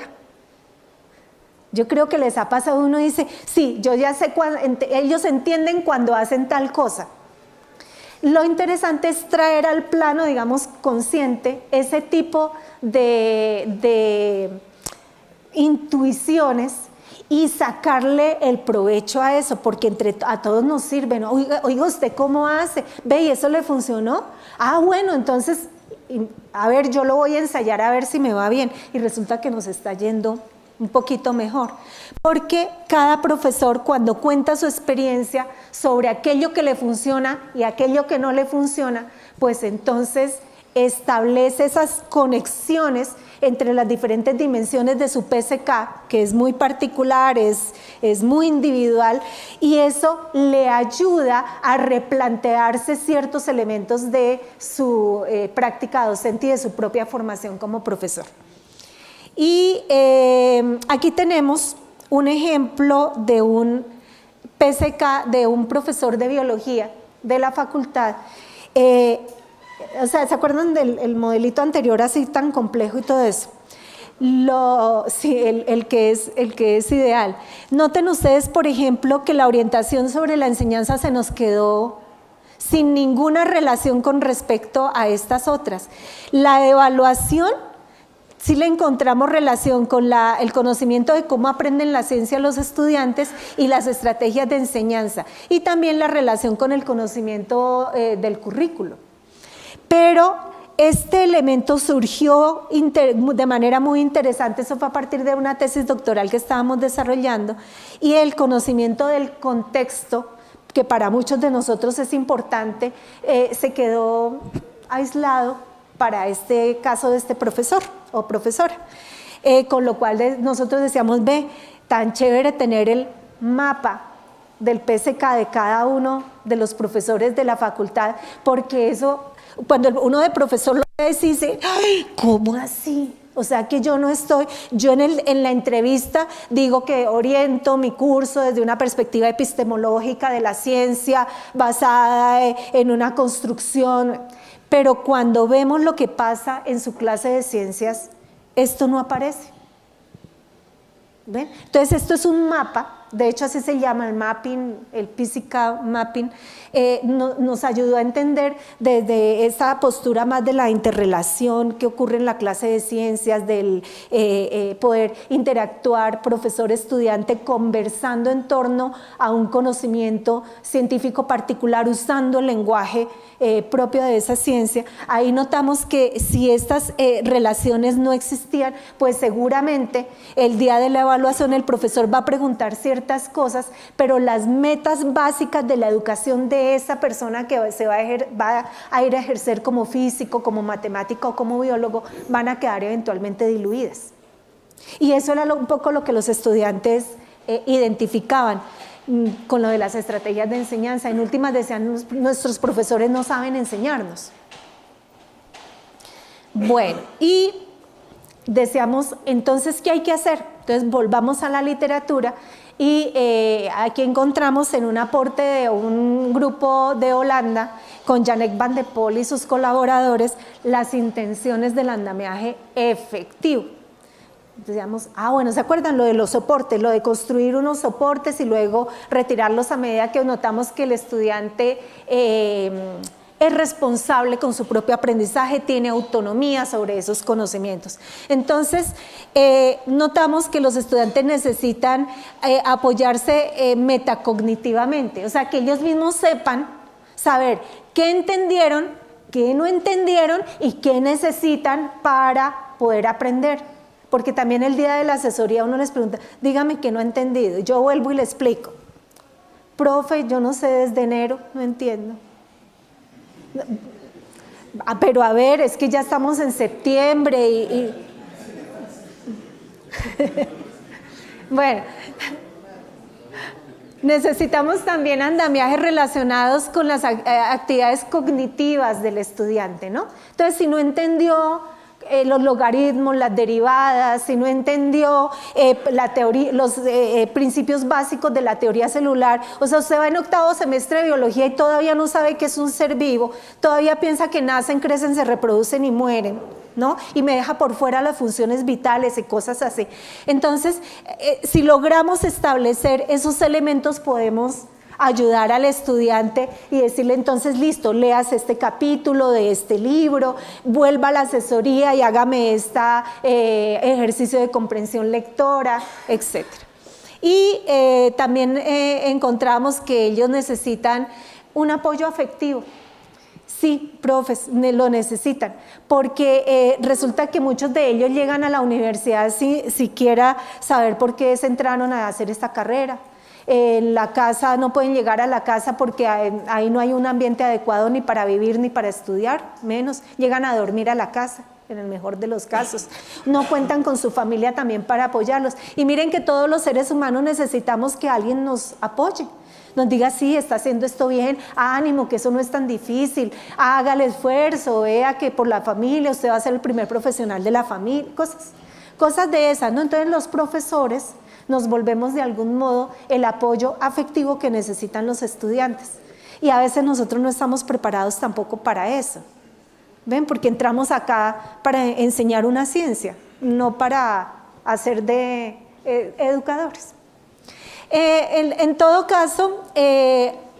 Yo creo que les ha pasado, uno dice, sí, yo ya sé, ellos entienden cuando hacen tal cosa. Lo interesante es traer al plano, digamos, consciente, ese tipo de intuiciones y sacarle el provecho a eso, porque a todos nos sirven. Oiga, ¿usted cómo hace? Ve, ¿y eso le funcionó? Ah, bueno, entonces, a ver, yo lo voy a ensayar a ver si me va bien. Y resulta que nos está yendo un poquito mejor. Porque cada profesor, cuando cuenta su experiencia sobre aquello que le funciona y aquello que no le funciona, pues entonces establece esas conexiones entre las diferentes dimensiones de su PSK, que es muy particular, es muy individual, y eso le ayuda a replantearse ciertos elementos de su práctica docente y de su propia formación como profesor. Y aquí tenemos un ejemplo de un PSK, de un profesor de biología de la facultad. O sea, ¿se acuerdan del modelito anterior así tan complejo y todo eso? Sí, el que es ideal. Noten ustedes, por ejemplo, que la orientación sobre la enseñanza se nos quedó sin ninguna relación con respecto a estas otras. La evaluación, sí le encontramos relación con el conocimiento de cómo aprenden la ciencia los estudiantes y las estrategias de enseñanza, y también la relación con el conocimiento del currículo. Pero este elemento surgió de manera muy interesante, eso fue a partir de una tesis doctoral que estábamos desarrollando, y el conocimiento del contexto, que para muchos de nosotros es importante, se quedó aislado para este caso de este profesor o profesora, con lo cual nosotros decíamos, ve, tan chévere tener el mapa del PSK de cada uno de los profesores de la facultad, porque eso, cuando uno de profesor lo ve, dice, ¡ay, cómo así! O sea que yo no estoy, yo en la entrevista digo que oriento mi curso desde una perspectiva epistemológica de la ciencia basada en una construcción, pero cuando vemos lo que pasa en su clase de ciencias, esto no aparece. ¿Ven? Entonces esto es un mapa, de hecho así se llama el mapping, el PSK mapping, nos ayudó a entender desde esa postura más de la interrelación que ocurre en la clase de ciencias, del poder interactuar profesor-estudiante conversando en torno a un conocimiento científico particular usando el lenguaje propio de esa ciencia. Ahí notamos que si estas relaciones no existían, pues seguramente el día de la evaluación el profesor va a preguntar ciertas cosas, pero las metas básicas de la educación de esa persona que se va a ir a ejercer como físico, como matemático o como biólogo, van a quedar eventualmente diluidas. Y eso era un poco lo que los estudiantes identificaban con lo de las estrategias de enseñanza. En últimas decían, nuestros profesores no saben enseñarnos. Bueno, y decíamos, entonces, ¿qué hay que hacer? Entonces volvamos a la literatura y aquí encontramos en un aporte de un grupo de Holanda con Janek van de Pol y sus colaboradores las intenciones del andamiaje efectivo. Decíamos, bueno, ¿se acuerdan lo de los soportes? Lo de construir unos soportes y luego retirarlos a medida que notamos que el estudiante es responsable con su propio aprendizaje, tiene autonomía sobre esos conocimientos. Entonces, notamos que los estudiantes necesitan apoyarse metacognitivamente, o sea, que ellos mismos sepan saber qué entendieron, qué no entendieron y qué necesitan para poder aprender. Porque también el día de la asesoría uno les pregunta, dígame que no he entendido, yo vuelvo y le explico. Profe, yo no sé desde enero, no entiendo. Pero a ver, es que ya estamos en septiembre bueno, necesitamos también andamiajes relacionados con las actividades cognitivas del estudiante, ¿no? Entonces, si no entendió los logaritmos, las derivadas, si no entendió la teoría, los principios básicos de la teoría celular, o sea, usted va en octavo semestre de biología y todavía no sabe qué es un ser vivo, todavía piensa que nacen, crecen, se reproducen y mueren, ¿no? Y me deja por fuera las funciones vitales y cosas así. Entonces, si logramos establecer esos elementos, podemos ayudar al estudiante y decirle entonces listo, leas este capítulo de este libro, vuelva a la asesoría y hágame este ejercicio de comprensión lectora, etc. Y también encontramos que ellos necesitan un apoyo afectivo. Sí, profes, lo necesitan, porque resulta que muchos de ellos llegan a la universidad sin siquiera saber por qué se entraron a hacer esta carrera. En la casa no pueden llegar a la casa porque ahí no hay un ambiente adecuado ni para vivir ni para estudiar, menos. Llegan a dormir a la casa, en el mejor de los casos. No cuentan con su familia también para apoyarlos. Y miren que todos los seres humanos necesitamos que alguien nos apoye. Nos diga, sí, está haciendo esto bien, ánimo, que eso no es tan difícil, haga el esfuerzo, vea que por la familia usted va a ser el primer profesional de la familia, cosas de esas, ¿no? Entonces los profesores nos volvemos de algún modo el apoyo afectivo que necesitan los estudiantes. Y a veces nosotros no estamos preparados tampoco para eso. ¿Ven? Porque entramos acá para enseñar una ciencia, no para hacer de educadores. En todo caso,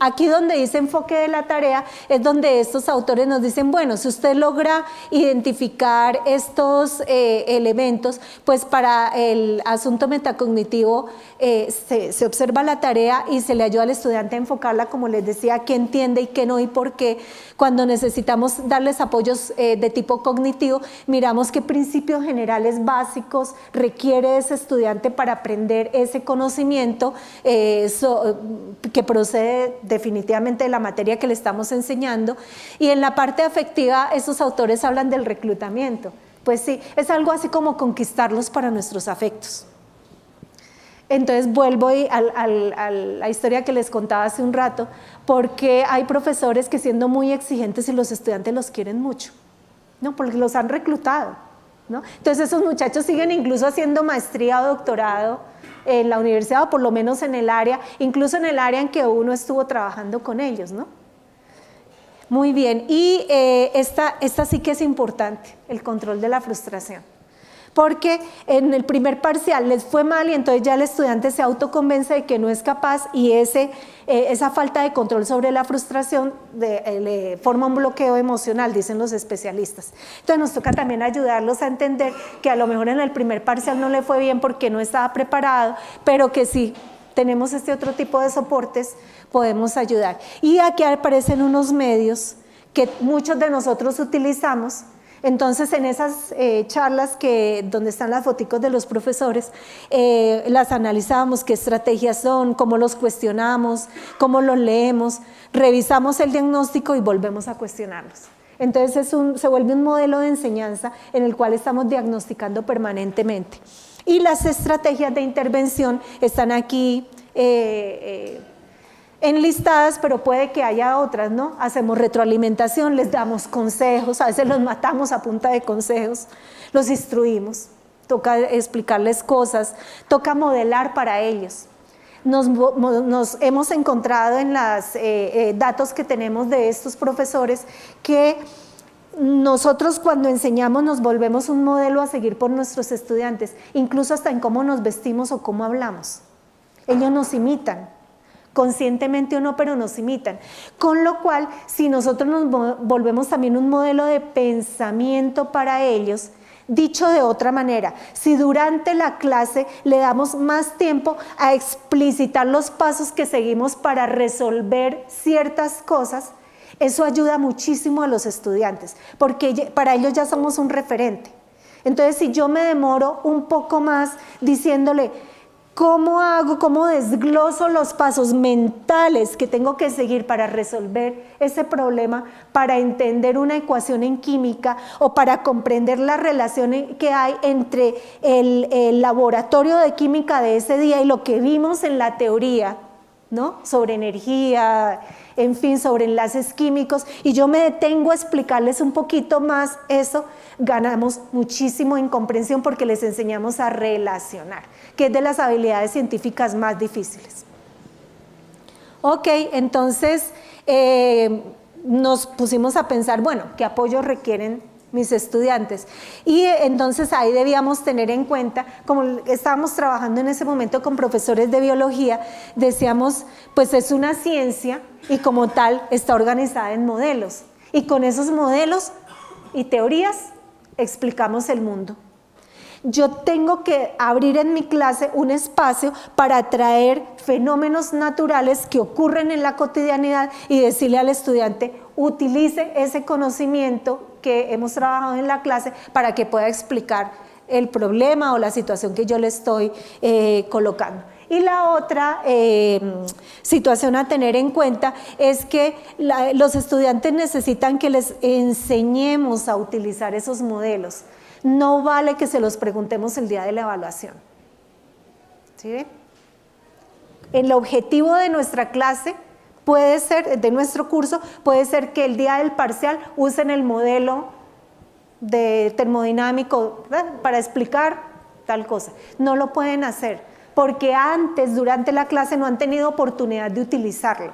aquí donde dice enfoque de la tarea es donde estos autores nos dicen, bueno, si usted logra identificar estos elementos, pues para el asunto metacognitivo se observa la tarea y se le ayuda al estudiante a enfocarla, como les decía, qué entiende y qué no y por qué. Cuando necesitamos darles apoyos de tipo cognitivo, miramos qué principios generales básicos requiere ese estudiante para aprender ese conocimiento que procede definitivamente de la materia que le estamos enseñando. Y en la parte afectiva, esos autores hablan del reclutamiento. Pues sí, es algo así como conquistarlos para nuestros afectos. Entonces vuelvo a la historia que les contaba hace un rato, porque hay profesores que siendo muy exigentes y los estudiantes los quieren mucho, ¿no? Porque los han reclutado, ¿no? Entonces esos muchachos siguen incluso haciendo maestría o doctorado en la universidad, o por lo menos en el área, incluso en el área en que uno estuvo trabajando con ellos, ¿no? Muy bien, y esta sí que es importante, el control de la frustración. Porque en el primer parcial les fue mal y entonces ya el estudiante se autoconvence de que no es capaz y esa falta de control sobre la frustración le forma un bloqueo emocional, dicen los especialistas. Entonces nos toca también ayudarlos a entender que a lo mejor en el primer parcial no le fue bien porque no estaba preparado, pero que sí tenemos este otro tipo de soportes, podemos ayudar. Y aquí aparecen unos medios que muchos de nosotros utilizamos. Entonces en esas charlas donde están las foticos de los profesores, las analizamos, qué estrategias son, cómo los cuestionamos, cómo los leemos, revisamos el diagnóstico y volvemos a cuestionarlos. Entonces se vuelve un modelo de enseñanza en el cual estamos diagnosticando permanentemente. Y las estrategias de intervención están aquí enlistadas, pero puede que haya otras, ¿no? Hacemos retroalimentación, les damos consejos, a veces los matamos a punta de consejos, los instruimos, toca explicarles cosas, toca modelar para ellos. Nos hemos encontrado en los datos que tenemos de estos profesores que nosotros cuando enseñamos nos volvemos un modelo a seguir por nuestros estudiantes, incluso hasta en cómo nos vestimos o cómo hablamos. Ellos nos imitan. Conscientemente o no, pero nos imitan. Con lo cual, si nosotros nos volvemos también un modelo de pensamiento para ellos, dicho de otra manera, si durante la clase le damos más tiempo a explicitar los pasos que seguimos para resolver ciertas cosas, eso ayuda muchísimo a los estudiantes, porque para ellos ya somos un referente. Entonces, si yo me demoro un poco más diciéndole, ¿cómo desgloso los pasos mentales que tengo que seguir para resolver ese problema, para entender una ecuación en química o para comprender la relación que hay entre el laboratorio de química de ese día y lo que vimos en la teoría, ¿no? Sobre energía, en fin, sobre enlaces químicos, y yo me detengo a explicarles un poquito más eso, ganamos muchísimo en comprensión porque les enseñamos a relacionar, que es de las habilidades científicas más difíciles. Ok, entonces nos pusimos a pensar, bueno, ¿qué apoyo requieren mis estudiantes. Y entonces ahí debíamos tener en cuenta, como estábamos trabajando en ese momento con profesores de biología, decíamos, pues es una ciencia y como tal está organizada en modelos. Y con esos modelos y teorías explicamos el mundo. Yo tengo que abrir en mi clase un espacio para traer fenómenos naturales que ocurren en la cotidianidad y decirle al estudiante, utilice ese conocimiento que hemos trabajado en la clase para que pueda explicar el problema o la situación que yo le estoy colocando. Y la otra situación a tener en cuenta es que los estudiantes necesitan que les enseñemos a utilizar esos modelos. No vale que se los preguntemos el día de la evaluación. ¿Sí ven? El objetivo de nuestra clase puede ser, de nuestro curso, puede ser que el día del parcial usen el modelo de termodinámico para explicar tal cosa. No lo pueden hacer porque antes, durante la clase, no han tenido oportunidad de utilizarlo.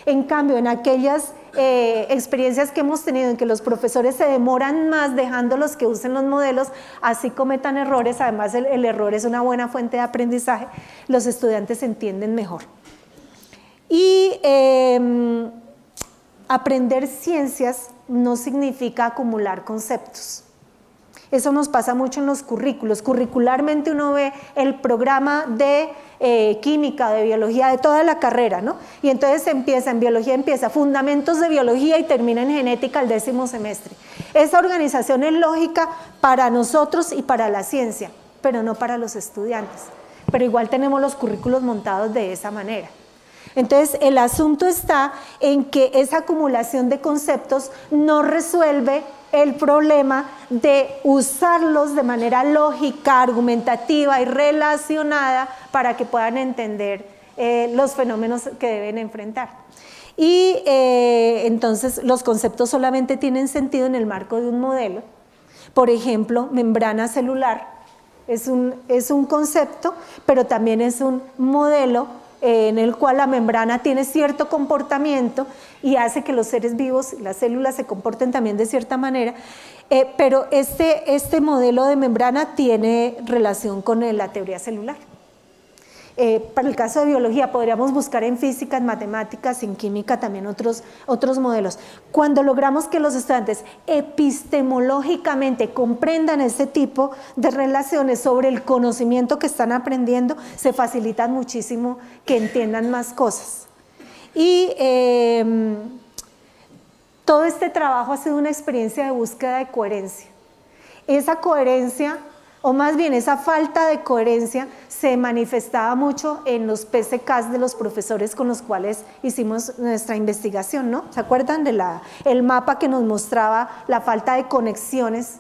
En cambio, en aquellas experiencias que hemos tenido en que los profesores se demoran más dejándolos que usen los modelos, así cometan errores, además el error es una buena fuente de aprendizaje, los estudiantes entienden mejor. Y aprender ciencias no significa acumular conceptos. Eso nos pasa mucho en los currículos. Curricularmente uno ve el programa de química, de biología, de toda la carrera, ¿no? Y entonces en biología empieza fundamentos de biología y termina en genética el 10º semestre. Esa organización es lógica para nosotros y para la ciencia, pero no para los estudiantes. Pero igual tenemos los currículos montados de esa manera. Entonces el asunto está en que esa acumulación de conceptos no resuelve el problema de usarlos de manera lógica, argumentativa y relacionada para que puedan entender los fenómenos que deben enfrentar. Y entonces los conceptos solamente tienen sentido en el marco de un modelo. Por ejemplo, membrana celular es un concepto, pero también es un modelo en el cual la membrana tiene cierto comportamiento y hace que los seres vivos, las células, se comporten también de cierta manera, pero este modelo de membrana tiene relación con la teoría celular. Para el caso de biología podríamos buscar en física, en matemáticas, en química también otros modelos. Cuando logramos que los estudiantes epistemológicamente comprendan ese tipo de relaciones sobre el conocimiento que están aprendiendo, se facilita muchísimo que entiendan más cosas. Y todo este trabajo ha sido una experiencia de búsqueda de coherencia. Esa coherencia, o más bien esa falta de coherencia, se manifestaba mucho en los PCKs de los profesores con los cuales hicimos nuestra investigación, ¿no? ¿Se acuerdan de el mapa que nos mostraba la falta de conexiones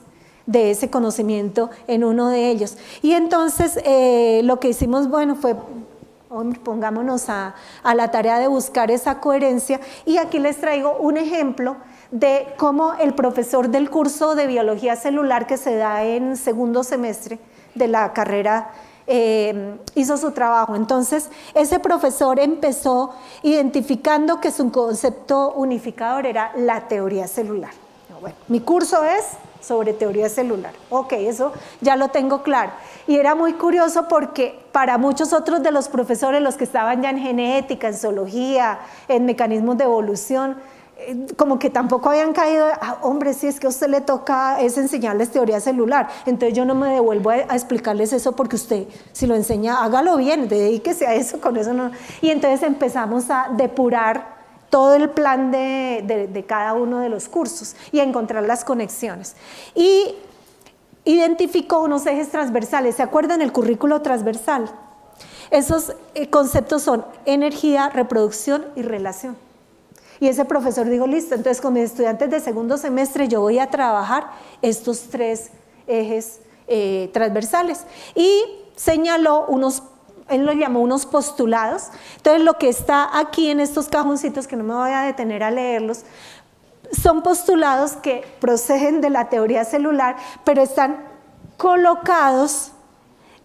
de ese conocimiento en uno de ellos? Y entonces lo que hicimos, bueno, fue pongámonos a la tarea de buscar esa coherencia, y aquí les traigo un ejemplo de cómo el profesor del curso de biología celular que se da en 2º semestre de la carrera hizo su trabajo. Entonces ese profesor empezó identificando que su concepto unificador era la teoría celular. Bueno, mi curso es sobre teoría celular. Ok, eso ya lo tengo claro. Y era muy curioso porque para muchos otros de los profesores, los que estaban ya en genética, en zoología, en mecanismos de evolución, como que tampoco habían caído, hombre, si es que a usted le toca es enseñarles teoría celular, entonces yo no me devuelvo a explicarles eso porque usted, si lo enseña, hágalo bien, dedíquese a eso, con eso no. Y entonces empezamos a depurar todo el plan de cada uno de los cursos y a encontrar las conexiones. Y identificó unos ejes transversales. ¿Se acuerdan el currículo transversal? Esos conceptos son energía, reproducción y relación. Y ese profesor dijo, listo, entonces con mis estudiantes de 2º semestre yo voy a trabajar estos 3 ejes transversales. Y señaló él lo llamó unos postulados. Entonces lo que está aquí en estos cajoncitos, que no me voy a detener a leerlos, son postulados que proceden de la teoría celular, pero están colocados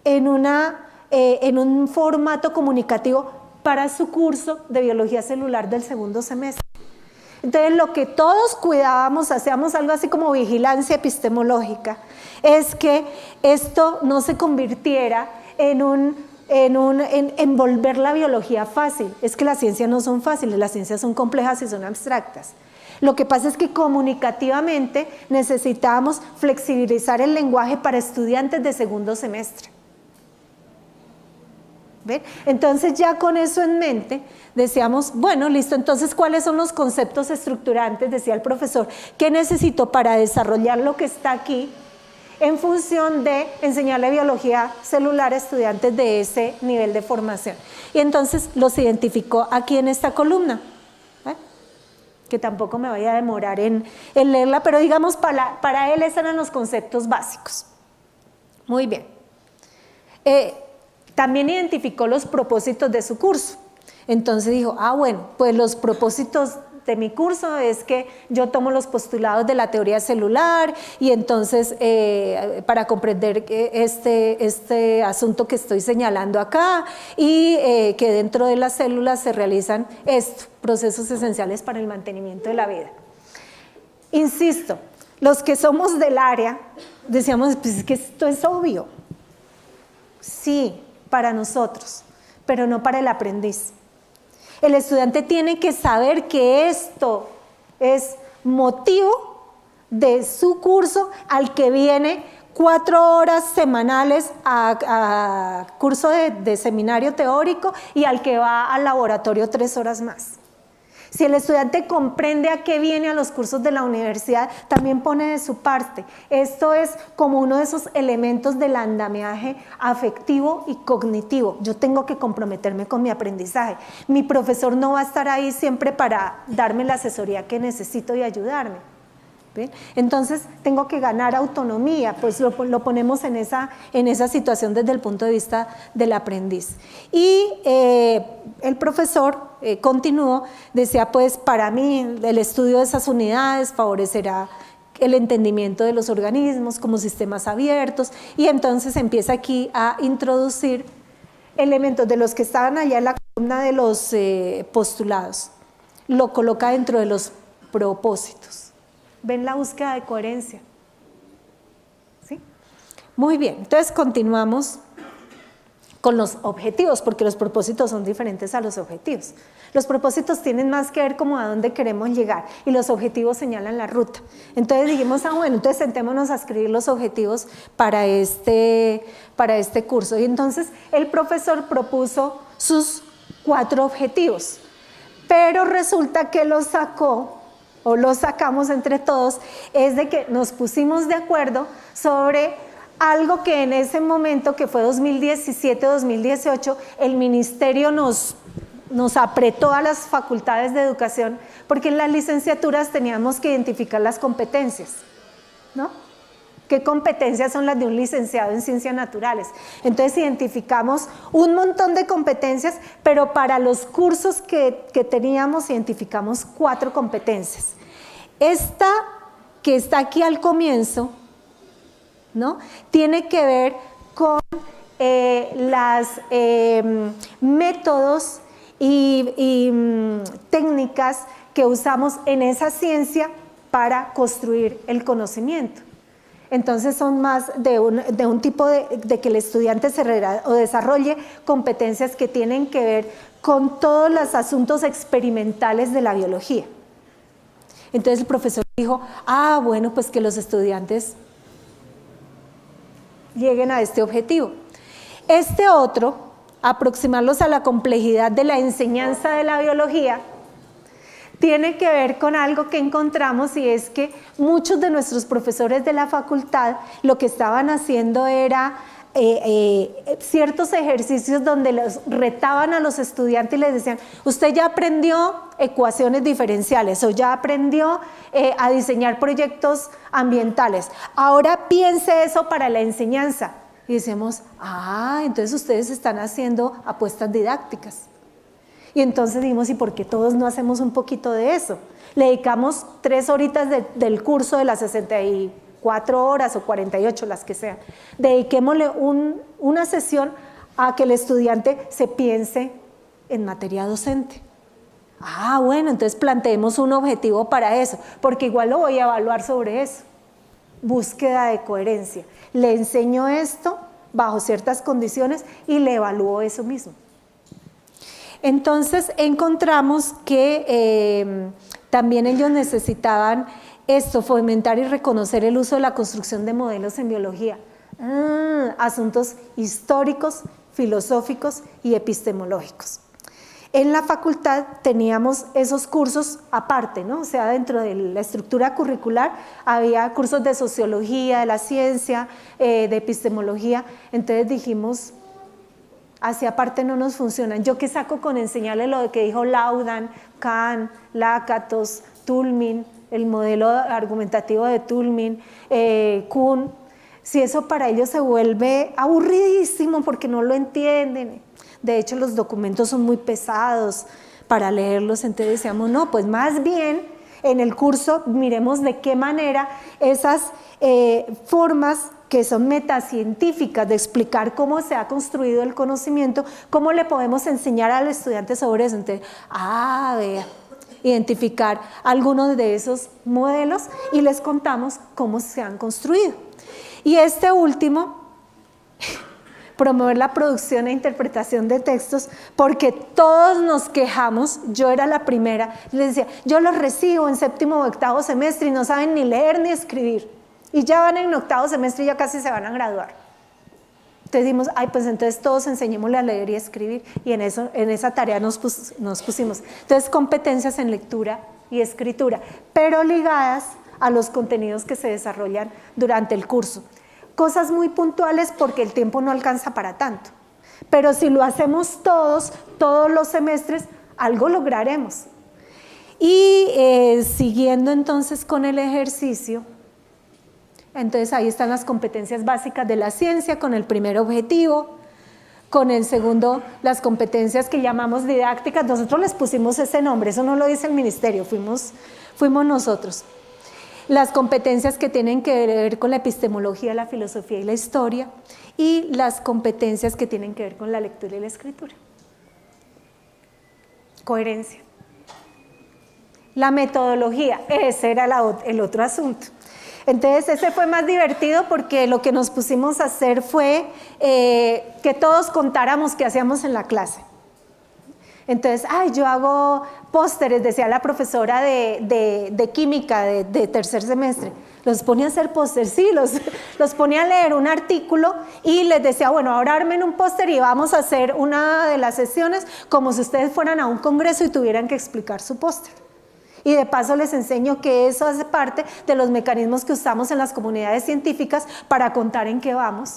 en un formato comunicativo para su curso de biología celular del 2º semestre. Entonces, lo que todos cuidábamos, hacíamos algo así como vigilancia epistemológica, es que esto no se convirtiera en volver la biología fácil. Es que las ciencias no son fáciles, las ciencias son complejas y son abstractas. Lo que pasa es que comunicativamente necesitábamos flexibilizar el lenguaje para estudiantes de segundo semestre. ¿Ven? Entonces, ya con eso en mente, decíamos, bueno, listo, entonces, ¿cuáles son los conceptos estructurantes? Decía el profesor, ¿qué necesito para desarrollar lo que está aquí en función de enseñarle biología celular a estudiantes de ese nivel de formación? Y entonces los identificó aquí en esta columna, que tampoco me voy a demorar en leerla, pero digamos, para él esos eran los conceptos básicos. Muy bien. También identificó los propósitos de su curso. Entonces dijo, bueno, pues los propósitos de mi curso es que yo tomo los postulados de la teoría celular y entonces para comprender este asunto que estoy señalando acá y que dentro de las células se realizan procesos esenciales para el mantenimiento de la vida. Insisto, los que somos del área decíamos, pues es que esto es obvio. Sí, para nosotros, pero no para el aprendiz. El estudiante tiene que saber que esto es motivo de su curso al que viene 4 horas semanales a curso de seminario teórico y al que va al laboratorio 3 horas más. Si el estudiante comprende a qué viene a los cursos de la universidad, también pone de su parte. Esto es como uno de esos elementos del andamiaje afectivo y cognitivo. Yo tengo que comprometerme con mi aprendizaje. Mi profesor no va a estar ahí siempre para darme la asesoría que necesito y ayudarme. ¿Bien? Entonces tengo que ganar autonomía, pues lo ponemos en esa situación desde el punto de vista del aprendiz. Y el profesor continuó, decía, pues para mí el estudio de esas unidades favorecerá el entendimiento de los organismos como sistemas abiertos, y entonces empieza aquí a introducir elementos de los que estaban allá en la columna de los postulados, lo coloca dentro de los propósitos. ¿Ven la búsqueda de coherencia? ¿Sí? Muy bien, entonces continuamos con los objetivos, porque los propósitos son diferentes a los objetivos. Los propósitos tienen más que ver como a dónde queremos llegar y los objetivos señalan la ruta. Entonces dijimos, bueno, entonces sentémonos a escribir los objetivos para este curso. Y entonces el profesor propuso sus 4 objetivos, pero resulta que los sacamos entre todos, es de que nos pusimos de acuerdo sobre algo que en ese momento, que fue 2017-2018, el ministerio nos apretó a las facultades de educación, porque en las licenciaturas teníamos que identificar las competencias, ¿no? ¿Qué competencias son las de un licenciado en ciencias naturales? Entonces identificamos un montón de competencias, pero para los cursos que teníamos identificamos 4 competencias. Esta que está aquí al comienzo, ¿no? Tiene que ver con los métodos y técnicas que usamos en esa ciencia para construir el conocimiento. Entonces son más de un tipo de que el estudiante desarrolle competencias que tienen que ver con todos los asuntos experimentales de la biología. Entonces el profesor dijo, bueno, pues que los estudiantes lleguen a este objetivo. Este otro, aproximarlos a la complejidad de la enseñanza de la biología, tiene que ver con algo que encontramos, y es que muchos de nuestros profesores de la facultad lo que estaban haciendo era ciertos ejercicios donde los retaban a los estudiantes y les decían, usted ya aprendió ecuaciones diferenciales o ya aprendió a diseñar proyectos ambientales, ahora piense eso para la enseñanza. Y decimos, entonces ustedes están haciendo apuestas didácticas. Y entonces dijimos, ¿y por qué todos no hacemos un poquito de eso? Le dedicamos 3 horitas del curso de las 64 horas o 48, las que sean. Dediquémosle una sesión a que el estudiante se piense en materia docente. Ah, bueno, entonces planteemos un objetivo para eso, porque igual lo voy a evaluar sobre eso. Búsqueda de coherencia. Le enseño esto bajo ciertas condiciones y le evalúo eso mismo. Entonces encontramos que también ellos necesitaban esto, fomentar y reconocer el uso de la construcción de modelos en biología. Asuntos históricos, filosóficos y epistemológicos. En la facultad teníamos esos cursos aparte, ¿no? O sea, dentro de la estructura curricular había cursos de sociología, de la ciencia, de epistemología. Entonces dijimos, hacia aparte no nos funcionan. ¿Yo qué saco con enseñarle lo que dijo Laudan, Kahn, Lakatos, Toulmin, el modelo argumentativo de Toulmin, Kuhn? Si eso para ellos se vuelve aburridísimo porque no lo entienden. De hecho, los documentos son muy pesados para leerlos, entonces decíamos, no, pues más bien en el curso miremos de qué manera esas formas que son metacientíficas de explicar cómo se ha construido el conocimiento, cómo le podemos enseñar al estudiante sobre eso. Entonces, vea, identificar algunos de esos modelos y les contamos cómo se han construido. Y este último, promover la producción e interpretación de textos, porque todos nos quejamos, yo era la primera, les decía, yo los recibo en séptimo o octavo semestre y no saben ni leer ni escribir, y ya van en octavo semestre y ya casi se van a graduar. Entonces dijimos, pues entonces todos enseñémosle a leer y escribir, y en esa tarea nos pusimos. Entonces competencias en lectura y escritura, pero ligadas a los contenidos que se desarrollan durante el curso. Cosas muy puntuales porque el tiempo no alcanza para tanto. Pero si lo hacemos todos los semestres, algo lograremos. Y siguiendo entonces con el ejercicio, entonces ahí están las competencias básicas de la ciencia con el primer objetivo, con el segundo las competencias que llamamos didácticas. Nosotros les pusimos ese nombre, eso no lo dice el ministerio, fuimos nosotros. Las competencias que tienen que ver con la epistemología, la filosofía y la historia, y las competencias que tienen que ver con la lectura y la escritura. Coherencia. La metodología, ese era el otro asunto. Entonces ese fue más divertido porque lo que nos pusimos a hacer fue que todos contáramos qué hacíamos en la clase. Entonces, yo hago pósteres, decía la profesora de química de tercer semestre. Los ponía a hacer pósteres, sí, los ponía a leer un artículo y les decía, bueno, ahora armen un póster y vamos a hacer una de las sesiones como si ustedes fueran a un congreso y tuvieran que explicar su póster. Y de paso les enseño que eso hace parte de los mecanismos que usamos en las comunidades científicas para contar en qué vamos.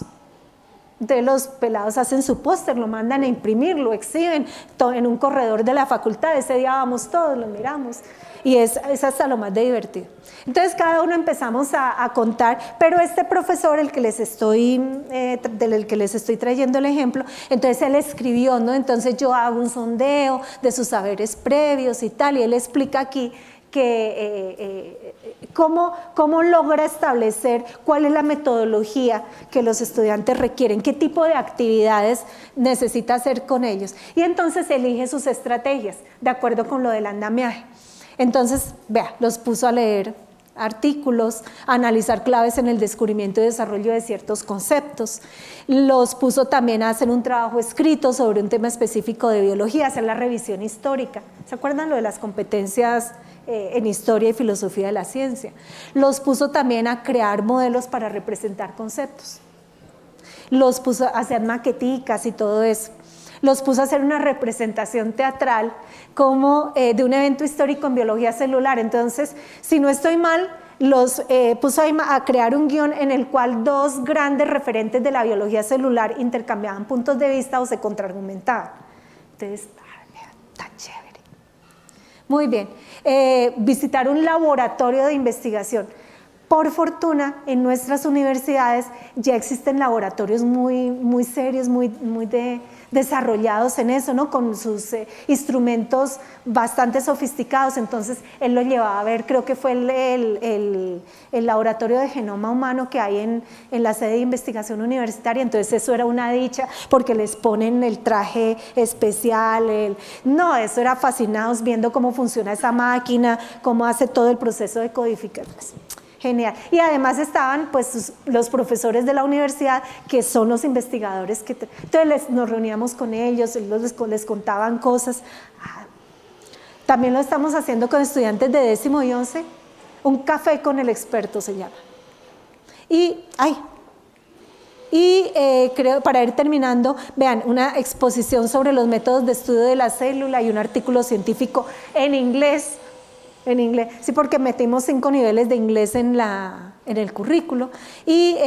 Entonces los pelados hacen su póster, lo mandan a imprimir, lo exhiben en un corredor de la facultad. Ese día vamos todos, lo miramos y es hasta lo más de divertido. Entonces cada uno empezamos a contar, pero este profesor, del que les estoy trayendo el ejemplo, entonces él escribió, ¿no? Entonces yo hago un sondeo de sus saberes previos y tal, y él explica aquí que cómo logra establecer cuál es la metodología que los estudiantes requieren, qué tipo de actividades necesita hacer con ellos, y entonces elige sus estrategias de acuerdo con lo del andamiaje. Entonces, vea, los puso a leer artículos, a analizar claves en el descubrimiento y desarrollo de ciertos conceptos. Los puso también a hacer un trabajo escrito sobre un tema específico de biología, hacer la revisión histórica. ¿Se acuerdan lo de las competencias en historia y filosofía de la ciencia? Los puso también a crear modelos para representar conceptos. Los puso a hacer maqueticas y todo eso. Los puso a hacer una representación teatral como de un evento histórico en biología celular. Entonces, si no estoy mal, los puso a crear un guión en el cual dos grandes referentes de la biología celular intercambiaban puntos de vista o se contraargumentaban. Entonces, tan chévere. Muy bien. Visitar un laboratorio de investigación. Por fortuna, en nuestras universidades ya existen laboratorios muy serios, muy desarrollados en eso, ¿no? Con sus instrumentos bastante sofisticados. Entonces él lo llevaba a ver, creo que fue el laboratorio de genoma humano que hay en la sede de investigación universitaria. Entonces eso era una dicha porque les ponen el traje especial, no, eso era fascinados viendo cómo funciona esa máquina, cómo hace todo el proceso de codificación. Genial. Y además estaban pues los profesores de la universidad que son los investigadores entonces nos reuníamos con ellos, les contaban cosas. También lo estamos haciendo con estudiantes de 10º y 11, un café con el experto se llama. Creo, para ir terminando, vean, una exposición sobre los métodos de estudio de la célula y un artículo científico en inglés. Sí, porque metimos 5 niveles de inglés en el currículo. Y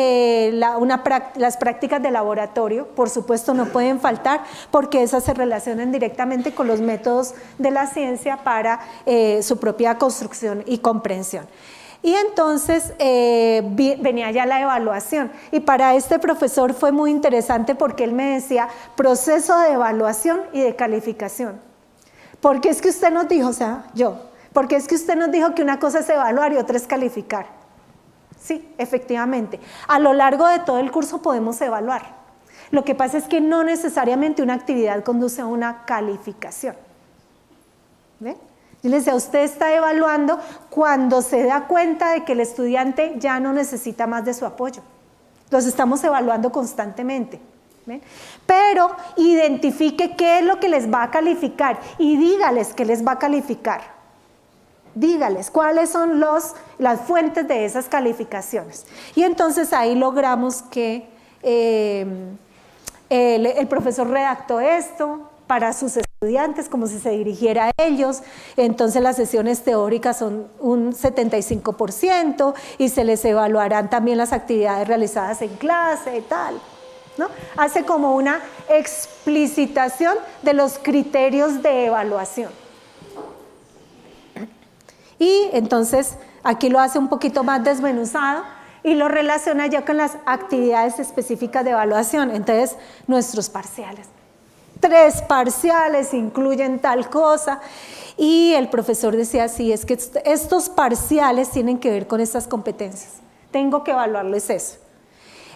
las prácticas de laboratorio, por supuesto, no pueden faltar, porque esas se relacionan directamente con los métodos de la ciencia para su propia construcción y comprensión. Y entonces venía ya la evaluación, y para este profesor fue muy interesante porque él me decía proceso de evaluación y de calificación. Porque es que usted nos dijo, porque es que usted nos dijo que una cosa es evaluar y otra es calificar. Sí, efectivamente. A lo largo de todo el curso podemos evaluar. Lo que pasa es que no necesariamente una actividad conduce a una calificación. ¿Ve? Yo les decía, usted está evaluando cuando se da cuenta de que el estudiante ya no necesita más de su apoyo. Los estamos evaluando constantemente. ¿Ven? Pero identifique qué es lo que les va a calificar y dígales qué les va a calificar. Dígales cuáles son las fuentes de esas calificaciones. Y entonces ahí logramos que el profesor redactó esto para sus estudiantes, como si se dirigiera a ellos. Entonces las sesiones teóricas son un 75% y se les evaluarán también las actividades realizadas en clase y tal, ¿no? Hace como una explicitación de los criterios de evaluación. Y entonces aquí lo hace un poquito más desmenuzado y lo relaciona ya con las actividades específicas de evaluación. Entonces, nuestros parciales. 3 parciales incluyen tal cosa. Y el profesor decía, sí, es que estos parciales tienen que ver con estas competencias. Tengo que evaluarles eso.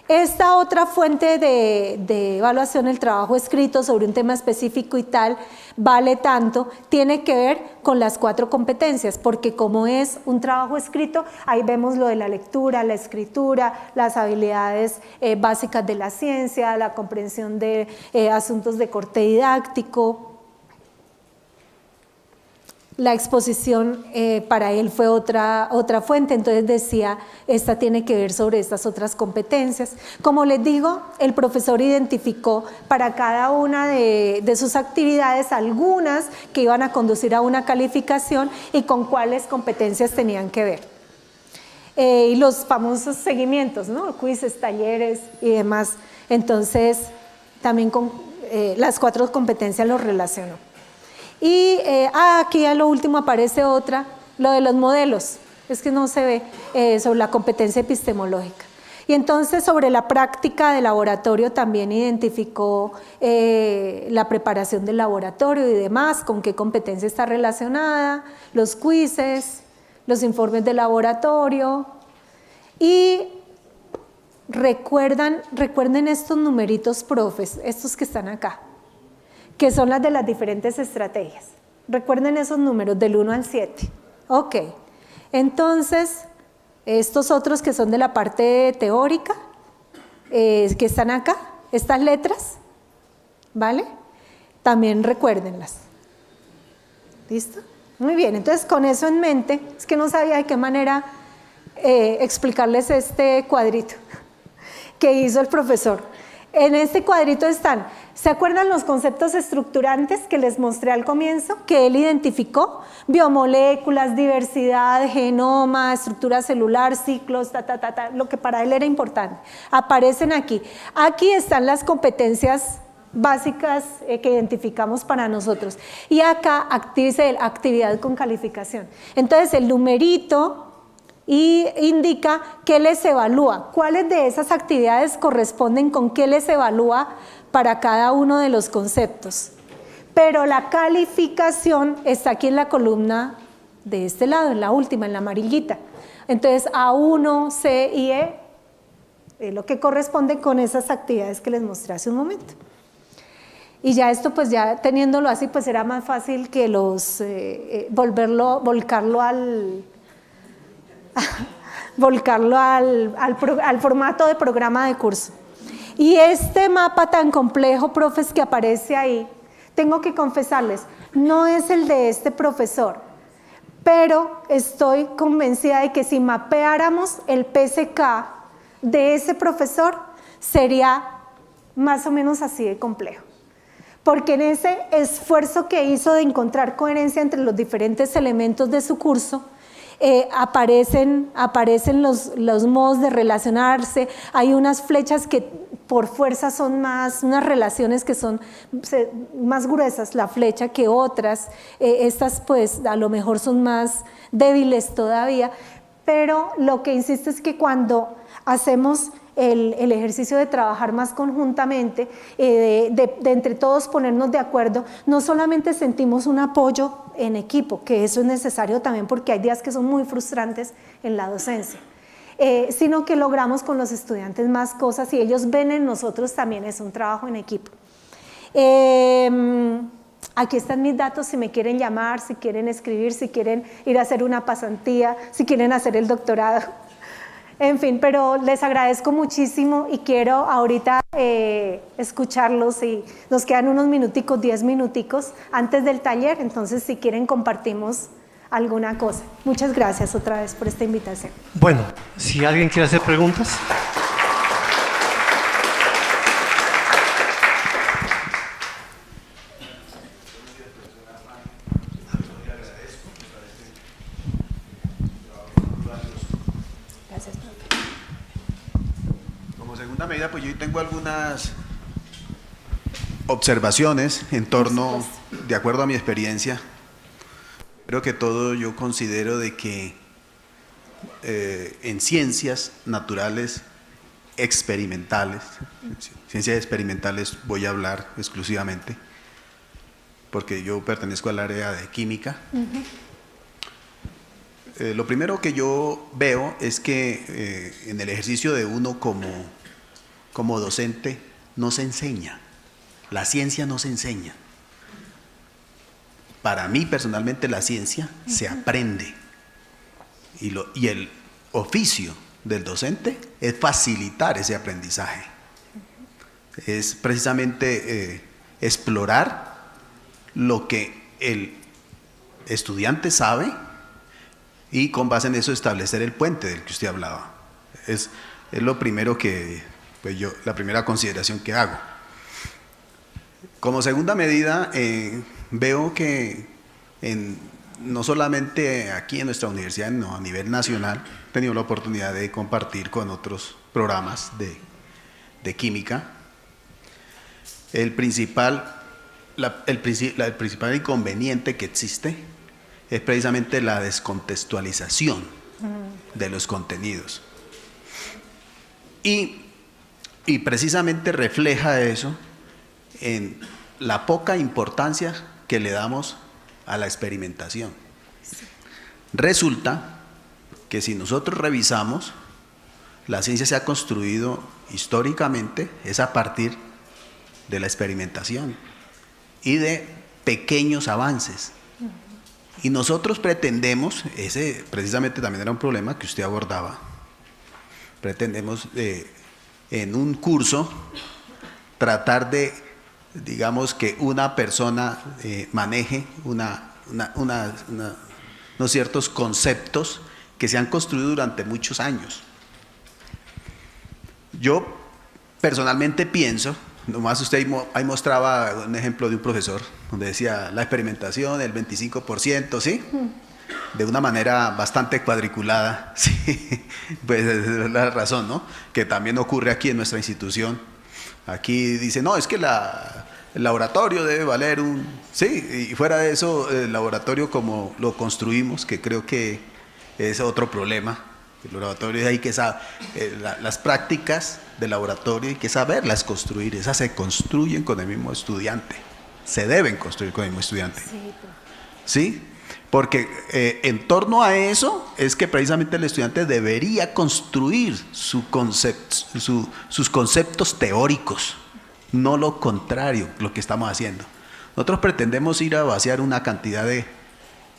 Esta otra fuente de evaluación, el trabajo escrito sobre un tema específico y tal, vale tanto, tiene que ver con las 4 competencias, porque como es un trabajo escrito, ahí vemos lo de la lectura, la escritura, las habilidades básicas de la ciencia, la comprensión de asuntos de corte didáctico. La exposición para él fue otra fuente, entonces decía, esta tiene que ver sobre estas otras competencias. Como les digo, el profesor identificó para cada una de sus actividades algunas que iban a conducir a una calificación y con cuáles competencias tenían que ver. Y los famosos seguimientos, ¿no? Quizzes, talleres y demás. Entonces, también con las 4 competencias los relacionó. Y aquí a lo último aparece otra, lo de los modelos, es que no se ve, sobre la competencia epistemológica. Y entonces sobre la práctica de laboratorio también identificó la preparación del laboratorio y demás, con qué competencia está relacionada, los quizzes, los informes de laboratorio. Y recuerden estos numeritos, profes, estos que están acá, que son las de las diferentes estrategias. Recuerden esos números del 1 al 7. Ok, entonces estos otros que son de la parte teórica, que están acá, estas letras, ¿vale? También recuérdenlas. ¿Listo? Muy bien, entonces con eso en mente, es que no sabía de qué manera explicarles este cuadrito que hizo el profesor. En este cuadrito están, ¿se acuerdan los conceptos estructurantes que les mostré al comienzo? Que él identificó, biomoléculas, diversidad, genoma, estructura celular, ciclos, lo que para él era importante. Aparecen aquí. Aquí están las competencias básicas que identificamos para nosotros. Y acá dice actividad con calificación. Entonces el numerito y indica qué les evalúa, cuáles de esas actividades corresponden con qué les evalúa para cada uno de los conceptos. Pero la calificación está aquí en la columna de este lado, en la última, en la amarillita. Entonces A1, C y E es lo que corresponde con esas actividades que les mostré hace un momento. Y ya esto, pues ya teniéndolo así, pues era más fácil que volcarlo al formato de programa de curso. Y este mapa tan complejo, profes, que aparece ahí, tengo que confesarles, no es el de este profesor, pero estoy convencida de que si mapeáramos el PSK de ese profesor, sería más o menos así de complejo. Porque en ese esfuerzo que hizo de encontrar coherencia entre los diferentes elementos de su curso, aparecen los modos de relacionarse, hay unas flechas que por fuerza son más, unas relaciones que son más gruesas la flecha que otras, estas pues a lo mejor son más débiles todavía, pero lo que insisto es que cuando hacemos el ejercicio de trabajar más conjuntamente, de entre todos ponernos de acuerdo, no solamente sentimos un apoyo en equipo, que eso es necesario también porque hay días que son muy frustrantes en la docencia, sino que logramos con los estudiantes más cosas y ellos ven en nosotros también es un trabajo en equipo. Aquí están mis datos si me quieren llamar, si quieren escribir, si quieren ir a hacer una pasantía, si quieren hacer el doctorado. En fin, pero les agradezco muchísimo y quiero ahorita escucharlos y nos quedan unos minuticos, 10 minuticos antes del taller, entonces si quieren compartimos alguna cosa. Muchas gracias otra vez por esta invitación. Bueno, si alguien quiere hacer preguntas. Medida, pues yo tengo algunas observaciones en torno, de acuerdo a mi experiencia. Creo que todo yo considero de que en ciencias naturales experimentales, ciencias experimentales voy a hablar exclusivamente, porque yo pertenezco al área de química. Lo primero que yo veo es que en el ejercicio de uno como docente no se enseña, la ciencia no se enseña. Para mí personalmente la ciencia se aprende y el oficio del docente es facilitar ese aprendizaje, es precisamente explorar lo que el estudiante sabe y con base en eso establecer el puente del que usted hablaba. Es lo primero que pues la primera consideración que hago. Como segunda medida, veo que no solamente aquí en nuestra universidad, no, a nivel nacional, he tenido la oportunidad de compartir con otros programas de química. El principal inconveniente que existe es precisamente la descontextualización de los contenidos. Y precisamente refleja eso en la poca importancia que le damos a la experimentación. Resulta que si nosotros revisamos, la ciencia se ha construido históricamente es a partir de la experimentación y de pequeños avances. Y nosotros pretendemos, ese precisamente también era un problema que usted abordaba, pretendemos en un curso tratar de, digamos, que una persona maneje unos ciertos conceptos que se han construido durante muchos años. Yo personalmente pienso, nomás usted ahí mostraba un ejemplo de un profesor donde decía la experimentación, el 25%, ¿sí? De una manera bastante cuadriculada, sí, pues es la razón, ¿no? Que también ocurre aquí en nuestra institución. Aquí dice, no, es que el laboratorio debe valer sí, y fuera de eso, el laboratorio como lo construimos, que creo que es otro problema, El laboratorio hay que saber, las prácticas de laboratorio hay que saberlas construir, esas se construyen con el mismo estudiante, se deben construir con el mismo estudiante. ¿Sí? Porque en torno a eso es que precisamente el estudiante debería construir sus conceptos teóricos, no lo contrario, lo que estamos haciendo. Nosotros pretendemos ir a vaciar una cantidad de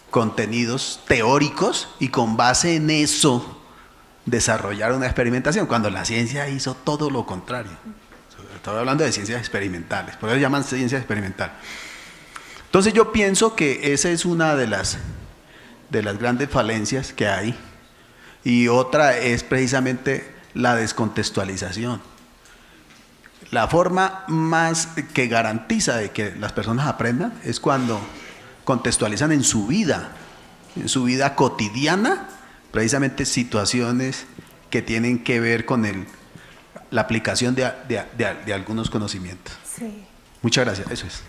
contenidos teóricos y con base en eso desarrollar una experimentación, cuando la ciencia hizo todo lo contrario. Estoy hablando de ciencias experimentales, por eso llaman ciencia experimental. Entonces yo pienso que esa es una de las grandes falencias que hay, y otra es precisamente la descontextualización. La forma más que garantiza de que las personas aprendan es cuando contextualizan en su vida cotidiana, precisamente situaciones que tienen que ver con la aplicación de algunos conocimientos. Sí. Muchas gracias, eso es.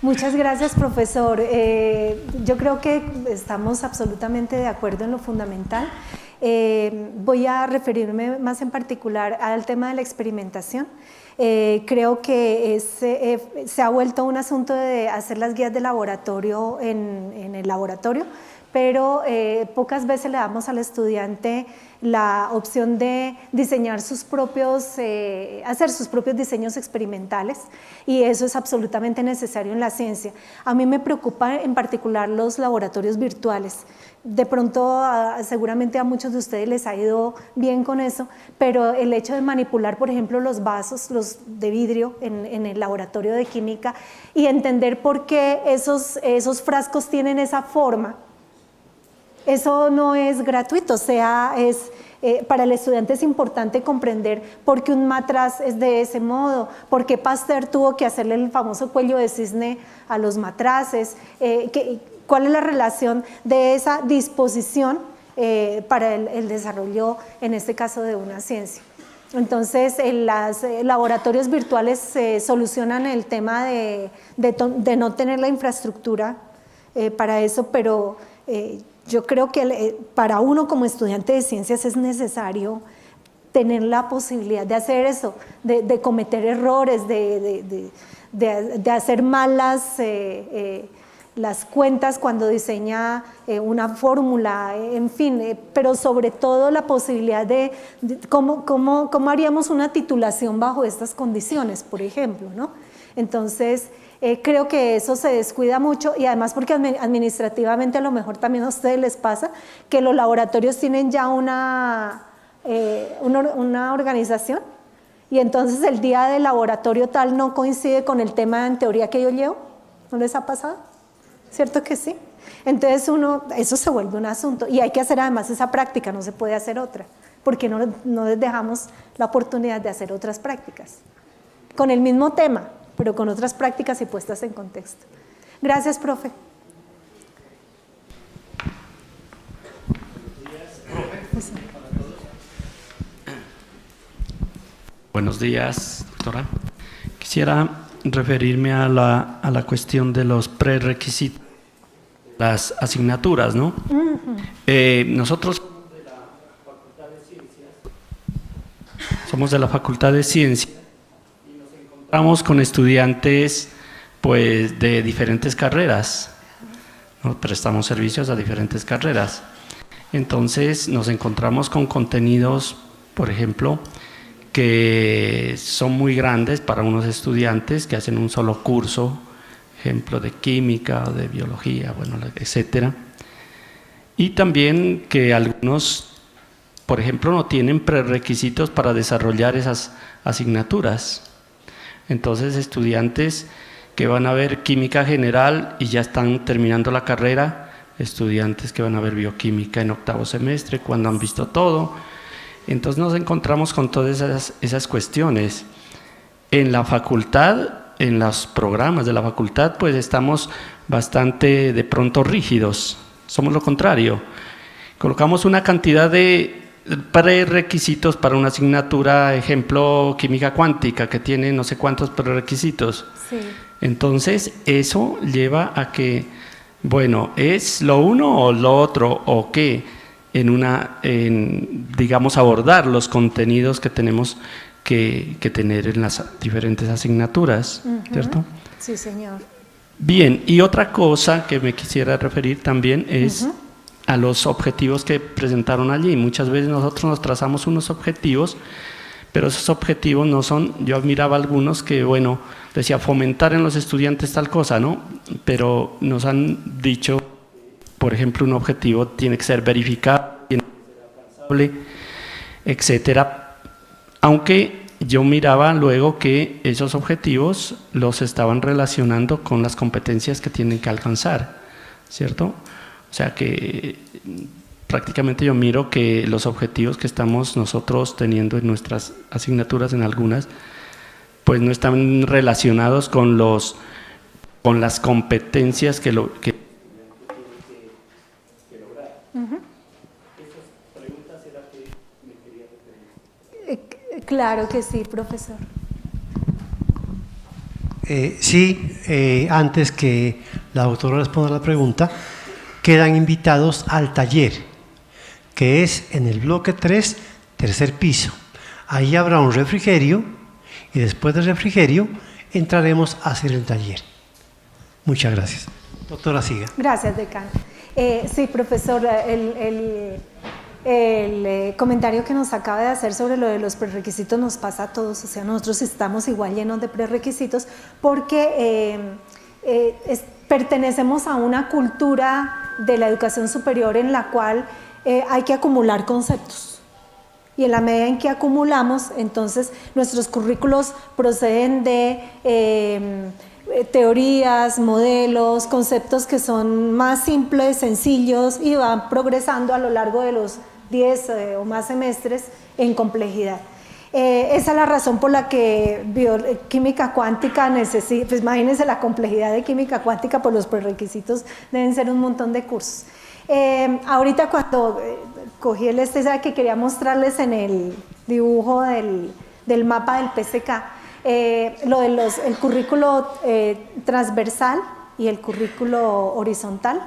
Muchas gracias, profesor. Yo creo que estamos absolutamente de acuerdo en lo fundamental. Voy a referirme más en particular al tema de la experimentación. Creo que se ha vuelto un asunto de hacer las guías de laboratorio en el laboratorio, pero pocas veces le damos al estudiante la opción de diseñar hacer sus propios diseños experimentales, y eso es absolutamente necesario en la ciencia. A mí me preocupa en particular los laboratorios virtuales. De pronto seguramente a muchos de ustedes les ha ido bien con eso, pero el hecho de manipular, por ejemplo, los vasos, los de vidrio en el laboratorio de química, y entender por qué esos frascos tienen esa forma, eso no es gratuito. O sea, para el estudiante es importante comprender por qué un matraz es de ese modo, por qué Pasteur tuvo que hacerle el famoso cuello de cisne a los matraces, cuál es la relación de esa disposición para el desarrollo, en este caso, de una ciencia. Entonces, en los laboratorios virtuales se solucionan el tema de no tener la infraestructura para eso, pero yo creo que para uno como estudiante de ciencias es necesario tener la posibilidad de hacer eso, de cometer errores, de hacer malas las cuentas cuando diseña una fórmula, en fin, pero sobre todo la posibilidad de cómo haríamos una titulación bajo estas condiciones, por ejemplo, ¿no? Entonces, creo que eso se descuida mucho, y además porque administrativamente a lo mejor también a ustedes les pasa que los laboratorios tienen ya una organización, y entonces el día del laboratorio tal no coincide con el tema en teoría que yo llevo. ¿No les ha pasado? ¿Cierto que sí? Entonces eso se vuelve un asunto, y hay que hacer además esa práctica, no se puede hacer otra, porque no les dejamos la oportunidad de hacer otras prácticas con el mismo tema, pero con otras prácticas y puestas en contexto. Gracias, profe. Buenos días, doctora. Quisiera referirme a la cuestión de los prerequisitos, las asignaturas, ¿no? Nosotros somos de la Facultad de Ciencias y nos encontramos con estudiantes pues de diferentes carreras, ¿no? Prestamos servicios a diferentes carreras. Entonces nos encontramos con contenidos, por ejemplo, que son muy grandes para unos estudiantes que hacen un solo curso, ejemplo de química o de biología, bueno, etcétera. Y también que algunos, por ejemplo, no tienen prerequisitos para desarrollar esas asignaturas. Entonces, estudiantes que van a ver química general y ya están terminando la carrera, estudiantes que van a ver bioquímica en octavo semestre cuando han visto todo. Entonces nos encontramos con todas esas cuestiones. En la facultad, en los programas de la facultad, pues estamos bastante de pronto rígidos. Somos lo contrario. Colocamos una cantidad de prerequisitos para una asignatura, ejemplo, química cuántica, que tiene no sé cuántos prerequisitos. Sí. Entonces eso lleva a que, bueno, ¿es lo uno o lo otro o qué? digamos, abordar los contenidos que tenemos que tener en las diferentes asignaturas, ¿cierto? Sí, señor. Bien, y otra cosa que me quisiera referir también es a los objetivos que presentaron allí. Muchas veces nosotros nos trazamos unos objetivos, pero esos objetivos no son, yo admiraba algunos que, bueno, decía fomentar en los estudiantes tal cosa, ¿no? Pero nos han dicho, por ejemplo, un objetivo tiene que ser verificable, tiene que ser alcanzable, etcétera. Aunque yo miraba luego que esos objetivos los estaban relacionando con las competencias que tienen que alcanzar, ¿cierto? O sea que prácticamente yo miro que los objetivos que estamos nosotros teniendo en nuestras asignaturas, en algunas, pues no están relacionados con las competencias que lograr. Claro que sí, profesor. Antes que la doctora responda a la pregunta, quedan invitados al taller, que es en el bloque 3, tercer piso. Ahí habrá un refrigerio y después del refrigerio entraremos a hacer el taller. Muchas gracias. Doctora, siga. Gracias, decano. Sí, profesor, el comentario que nos acaba de hacer sobre lo de los prerequisitos nos pasa a todos, o sea, nosotros estamos igual llenos de prerequisitos porque pertenecemos a una cultura de la educación superior en la cual hay que acumular conceptos. Y en la medida en que acumulamos, entonces nuestros currículos proceden de teorías, modelos, conceptos que son más simples, sencillos y van progresando a lo largo de los 10 o más semestres en complejidad. Esa es la razón por la que química cuántica necesita, pues imagínense la complejidad de química cuántica, por los prerequisitos deben ser un montón de cursos. Ahorita cuando cogí el sabe que quería mostrarles en el dibujo del mapa del PSK, lo de el currículo transversal y el currículo horizontal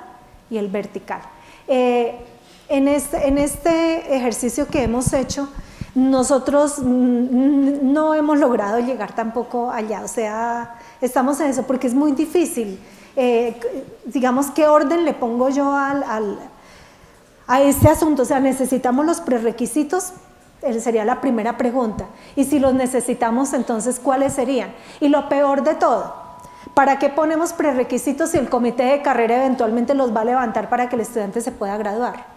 y el vertical. En este ejercicio que hemos hecho, nosotros no hemos logrado llegar tampoco allá, o sea, estamos en eso porque es muy difícil. Digamos, ¿qué orden le pongo yo a este asunto? O sea, necesitamos los prerequisitos, sería la primera pregunta. Y si los necesitamos, entonces, ¿cuáles serían? Y lo peor de todo, ¿para qué ponemos prerequisitos si el comité de carrera eventualmente los va a levantar para que el estudiante se pueda graduar?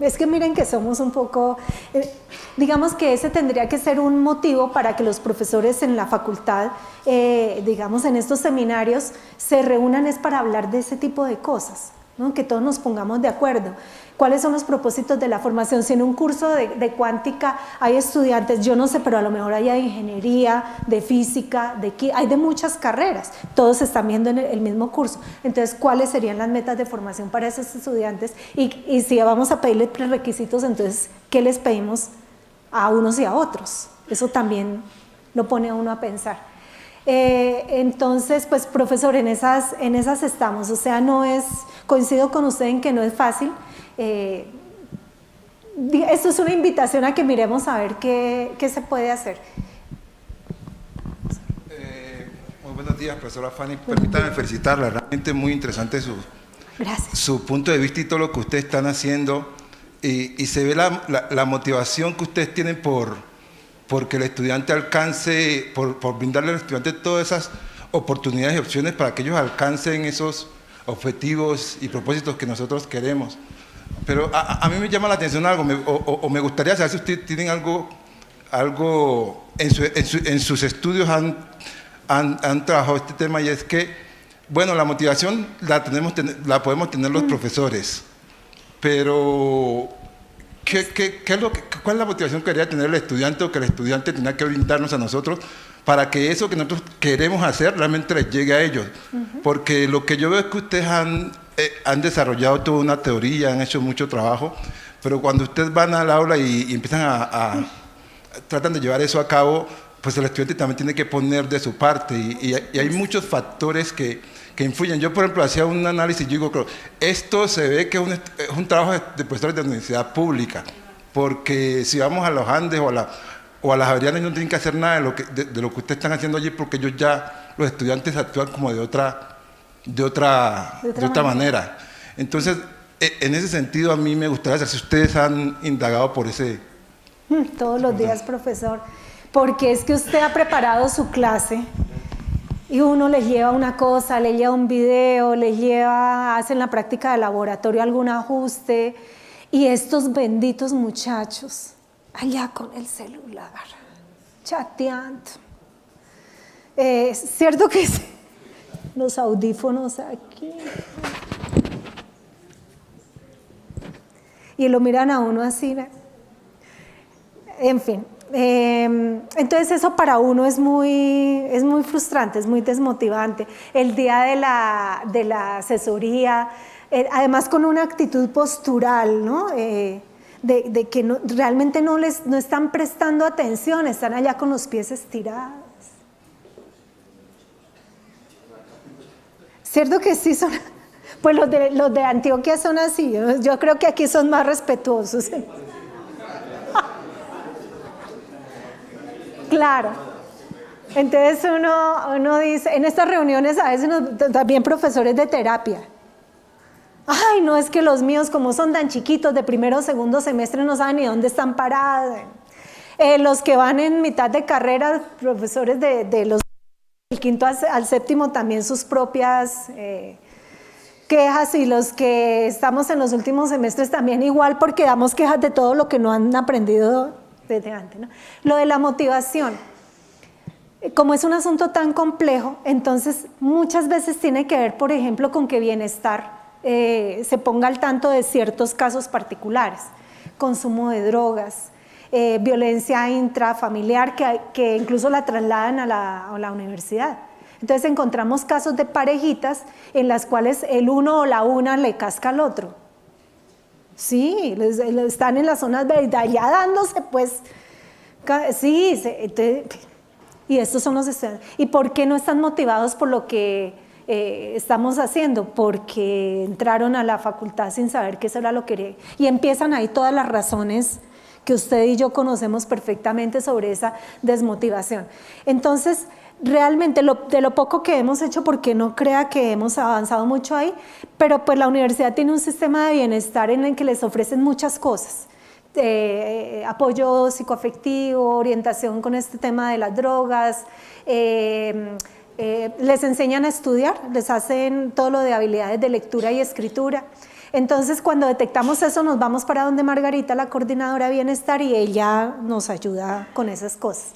Es que miren que somos un poco, digamos que ese tendría que ser un motivo para que los profesores en la facultad, digamos en estos seminarios, se reúnan es para hablar de ese tipo de cosas, ¿no? Que todos nos pongamos de acuerdo. ¿Cuáles son los propósitos de la formación? Si en un curso de cuántica hay estudiantes, yo no sé, pero a lo mejor hay de ingeniería, de física, hay de muchas carreras, todos están viendo en el mismo curso. Entonces, ¿cuáles serían las metas de formación para esos estudiantes? Y si vamos a pedirles prerequisitos, entonces, ¿qué les pedimos a unos y a otros? Eso también lo pone a uno a pensar. Entonces, pues, profesor, en esas estamos, o sea, coincido con usted en que no es fácil. Esto es una invitación a que miremos a ver qué se puede hacer. Muy buenos días, profesora Fanny. Permítame felicitarla, realmente muy interesante su punto de vista y todo lo que ustedes están haciendo. Y se ve la motivación que ustedes tienen porque el estudiante alcance, por brindarle al estudiante todas esas oportunidades y opciones para que ellos alcancen esos objetivos y propósitos que nosotros queremos. Pero a mí me llama la atención algo, o me gustaría saber si ustedes tienen algo en sus estudios han trabajado este tema, y es que, bueno, la motivación la podemos tener los profesores, pero ¿cuál es la motivación que debería tener el estudiante o que el estudiante tenga que brindarnos a nosotros para que eso que nosotros queremos hacer realmente les llegue a ellos? Porque lo que yo veo es que ustedes han desarrollado toda una teoría, han hecho mucho trabajo, pero cuando ustedes van al aula y empiezan tratan de llevar eso a cabo, pues el estudiante también tiene que poner de su parte y hay muchos factores que influyen. Yo, por ejemplo, hacía un análisis, yo digo, esto se ve que es un trabajo de profesores de universidad pública, porque si vamos a los Andes o a las Javerianas no tienen que hacer nada de lo que ustedes están haciendo allí, porque ellos ya, los estudiantes actúan como de otra manera. Entonces, en ese sentido, a mí me gustaría saber si ustedes han indagado por ese... Todos los días, profesor, porque es que usted ha preparado su clase y uno les lleva una cosa, le lleva un video, hacen la práctica de laboratorio algún ajuste, y estos benditos muchachos allá con el celular, chateando. ¿Cierto que sí? Los audífonos aquí. Y lo miran a uno así, ¿no? En fin. Entonces eso para uno es muy frustrante, es muy desmotivante. El día de la asesoría, además con una actitud postural, ¿no? De que realmente no están prestando atención, están allá con los pies estirados. ¿Cierto que sí son? Pues los de Antioquia son así, ¿no? Yo creo que aquí son más respetuosos. Claro. Entonces uno dice, en estas reuniones a veces también profesores de terapia. Ay, no, es que los míos como son tan chiquitos de primero o segundo semestre no saben ni dónde están parados. Los que van en mitad de carrera, profesores de los del quinto al séptimo también sus propias quejas, y los que estamos en los últimos semestres también igual, porque damos quejas de todo lo que no han aprendido desde antes, ¿no? Lo de la motivación, como es un asunto tan complejo, entonces muchas veces tiene que ver, por ejemplo, con que bienestar se ponga al tanto de ciertos casos particulares, consumo de drogas, violencia intrafamiliar que incluso la trasladan a la universidad. Entonces encontramos casos de parejitas en las cuales el uno o la una le casca al otro. Sí, están en las zonas verdes, allá dándose, pues, sí, entonces, y estos son los estudiantes. ¿Y por qué no están motivados por lo que estamos haciendo? Porque entraron a la facultad sin saber que eso era lo que querían. Y empiezan ahí todas las razones que usted y yo conocemos perfectamente sobre esa desmotivación. Entonces, realmente de lo poco que hemos hecho, porque no crea que hemos avanzado mucho ahí, pero pues la universidad tiene un sistema de bienestar en el que les ofrecen muchas cosas, apoyo psicoafectivo, orientación con este tema de las drogas, les enseñan a estudiar, les hacen todo lo de habilidades de lectura y escritura. Entonces, cuando detectamos eso, nos vamos para donde Margarita, la coordinadora de bienestar, y ella nos ayuda con esas cosas.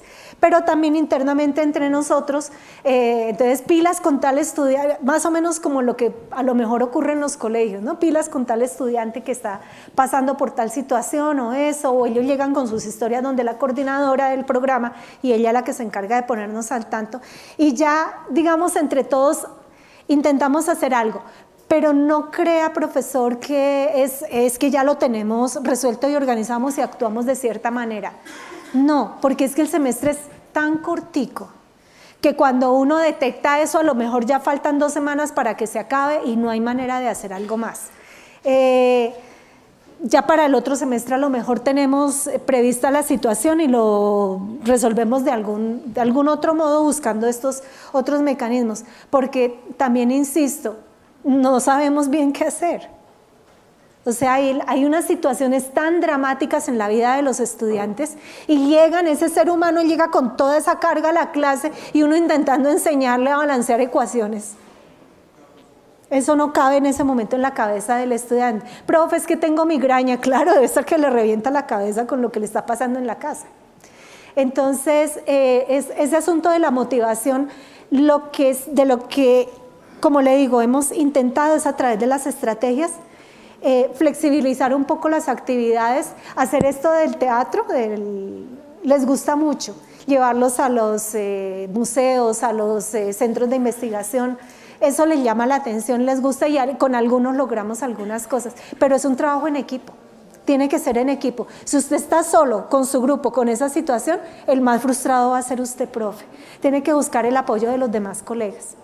Pero también internamente entre nosotros, entonces pilas con tal estudiante, más o menos como lo que a lo mejor ocurre en los colegios, ¿no? Pilas con tal estudiante que está pasando por tal situación o eso, o ellos llegan con sus historias donde la coordinadora del programa y ella es la que se encarga de ponernos al tanto, y ya, digamos, entre todos intentamos hacer algo. Pero no crea, profesor, que es que ya lo tenemos resuelto y organizamos y actuamos de cierta manera. No, porque es que el semestre es tan cortico que cuando uno detecta eso, a lo mejor ya faltan 2 semanas para que se acabe y no hay manera de hacer algo más. Ya para el otro semestre a lo mejor tenemos prevista la situación y lo resolvemos de algún otro modo buscando estos otros mecanismos, porque también insisto, no sabemos bien qué hacer. O sea, hay unas situaciones tan dramáticas en la vida de los estudiantes y ese ser humano llega con toda esa carga a la clase y uno intentando enseñarle a balancear ecuaciones. Eso no cabe en ese momento en la cabeza del estudiante. Profe, es que tengo migraña. Claro, debe ser que le revienta la cabeza con lo que le está pasando en la casa. Entonces, ese asunto de la motivación, de lo que, como le digo, hemos intentado es a través de las estrategias, flexibilizar un poco las actividades, hacer esto del teatro, les gusta mucho, llevarlos a los museos, a los centros de investigación, eso les llama la atención, les gusta y con algunos logramos algunas cosas, pero es un trabajo en equipo, tiene que ser en equipo. Si usted está solo con su grupo, con esa situación, el más frustrado va a ser usted, profe. Tiene que buscar el apoyo de los demás colegas.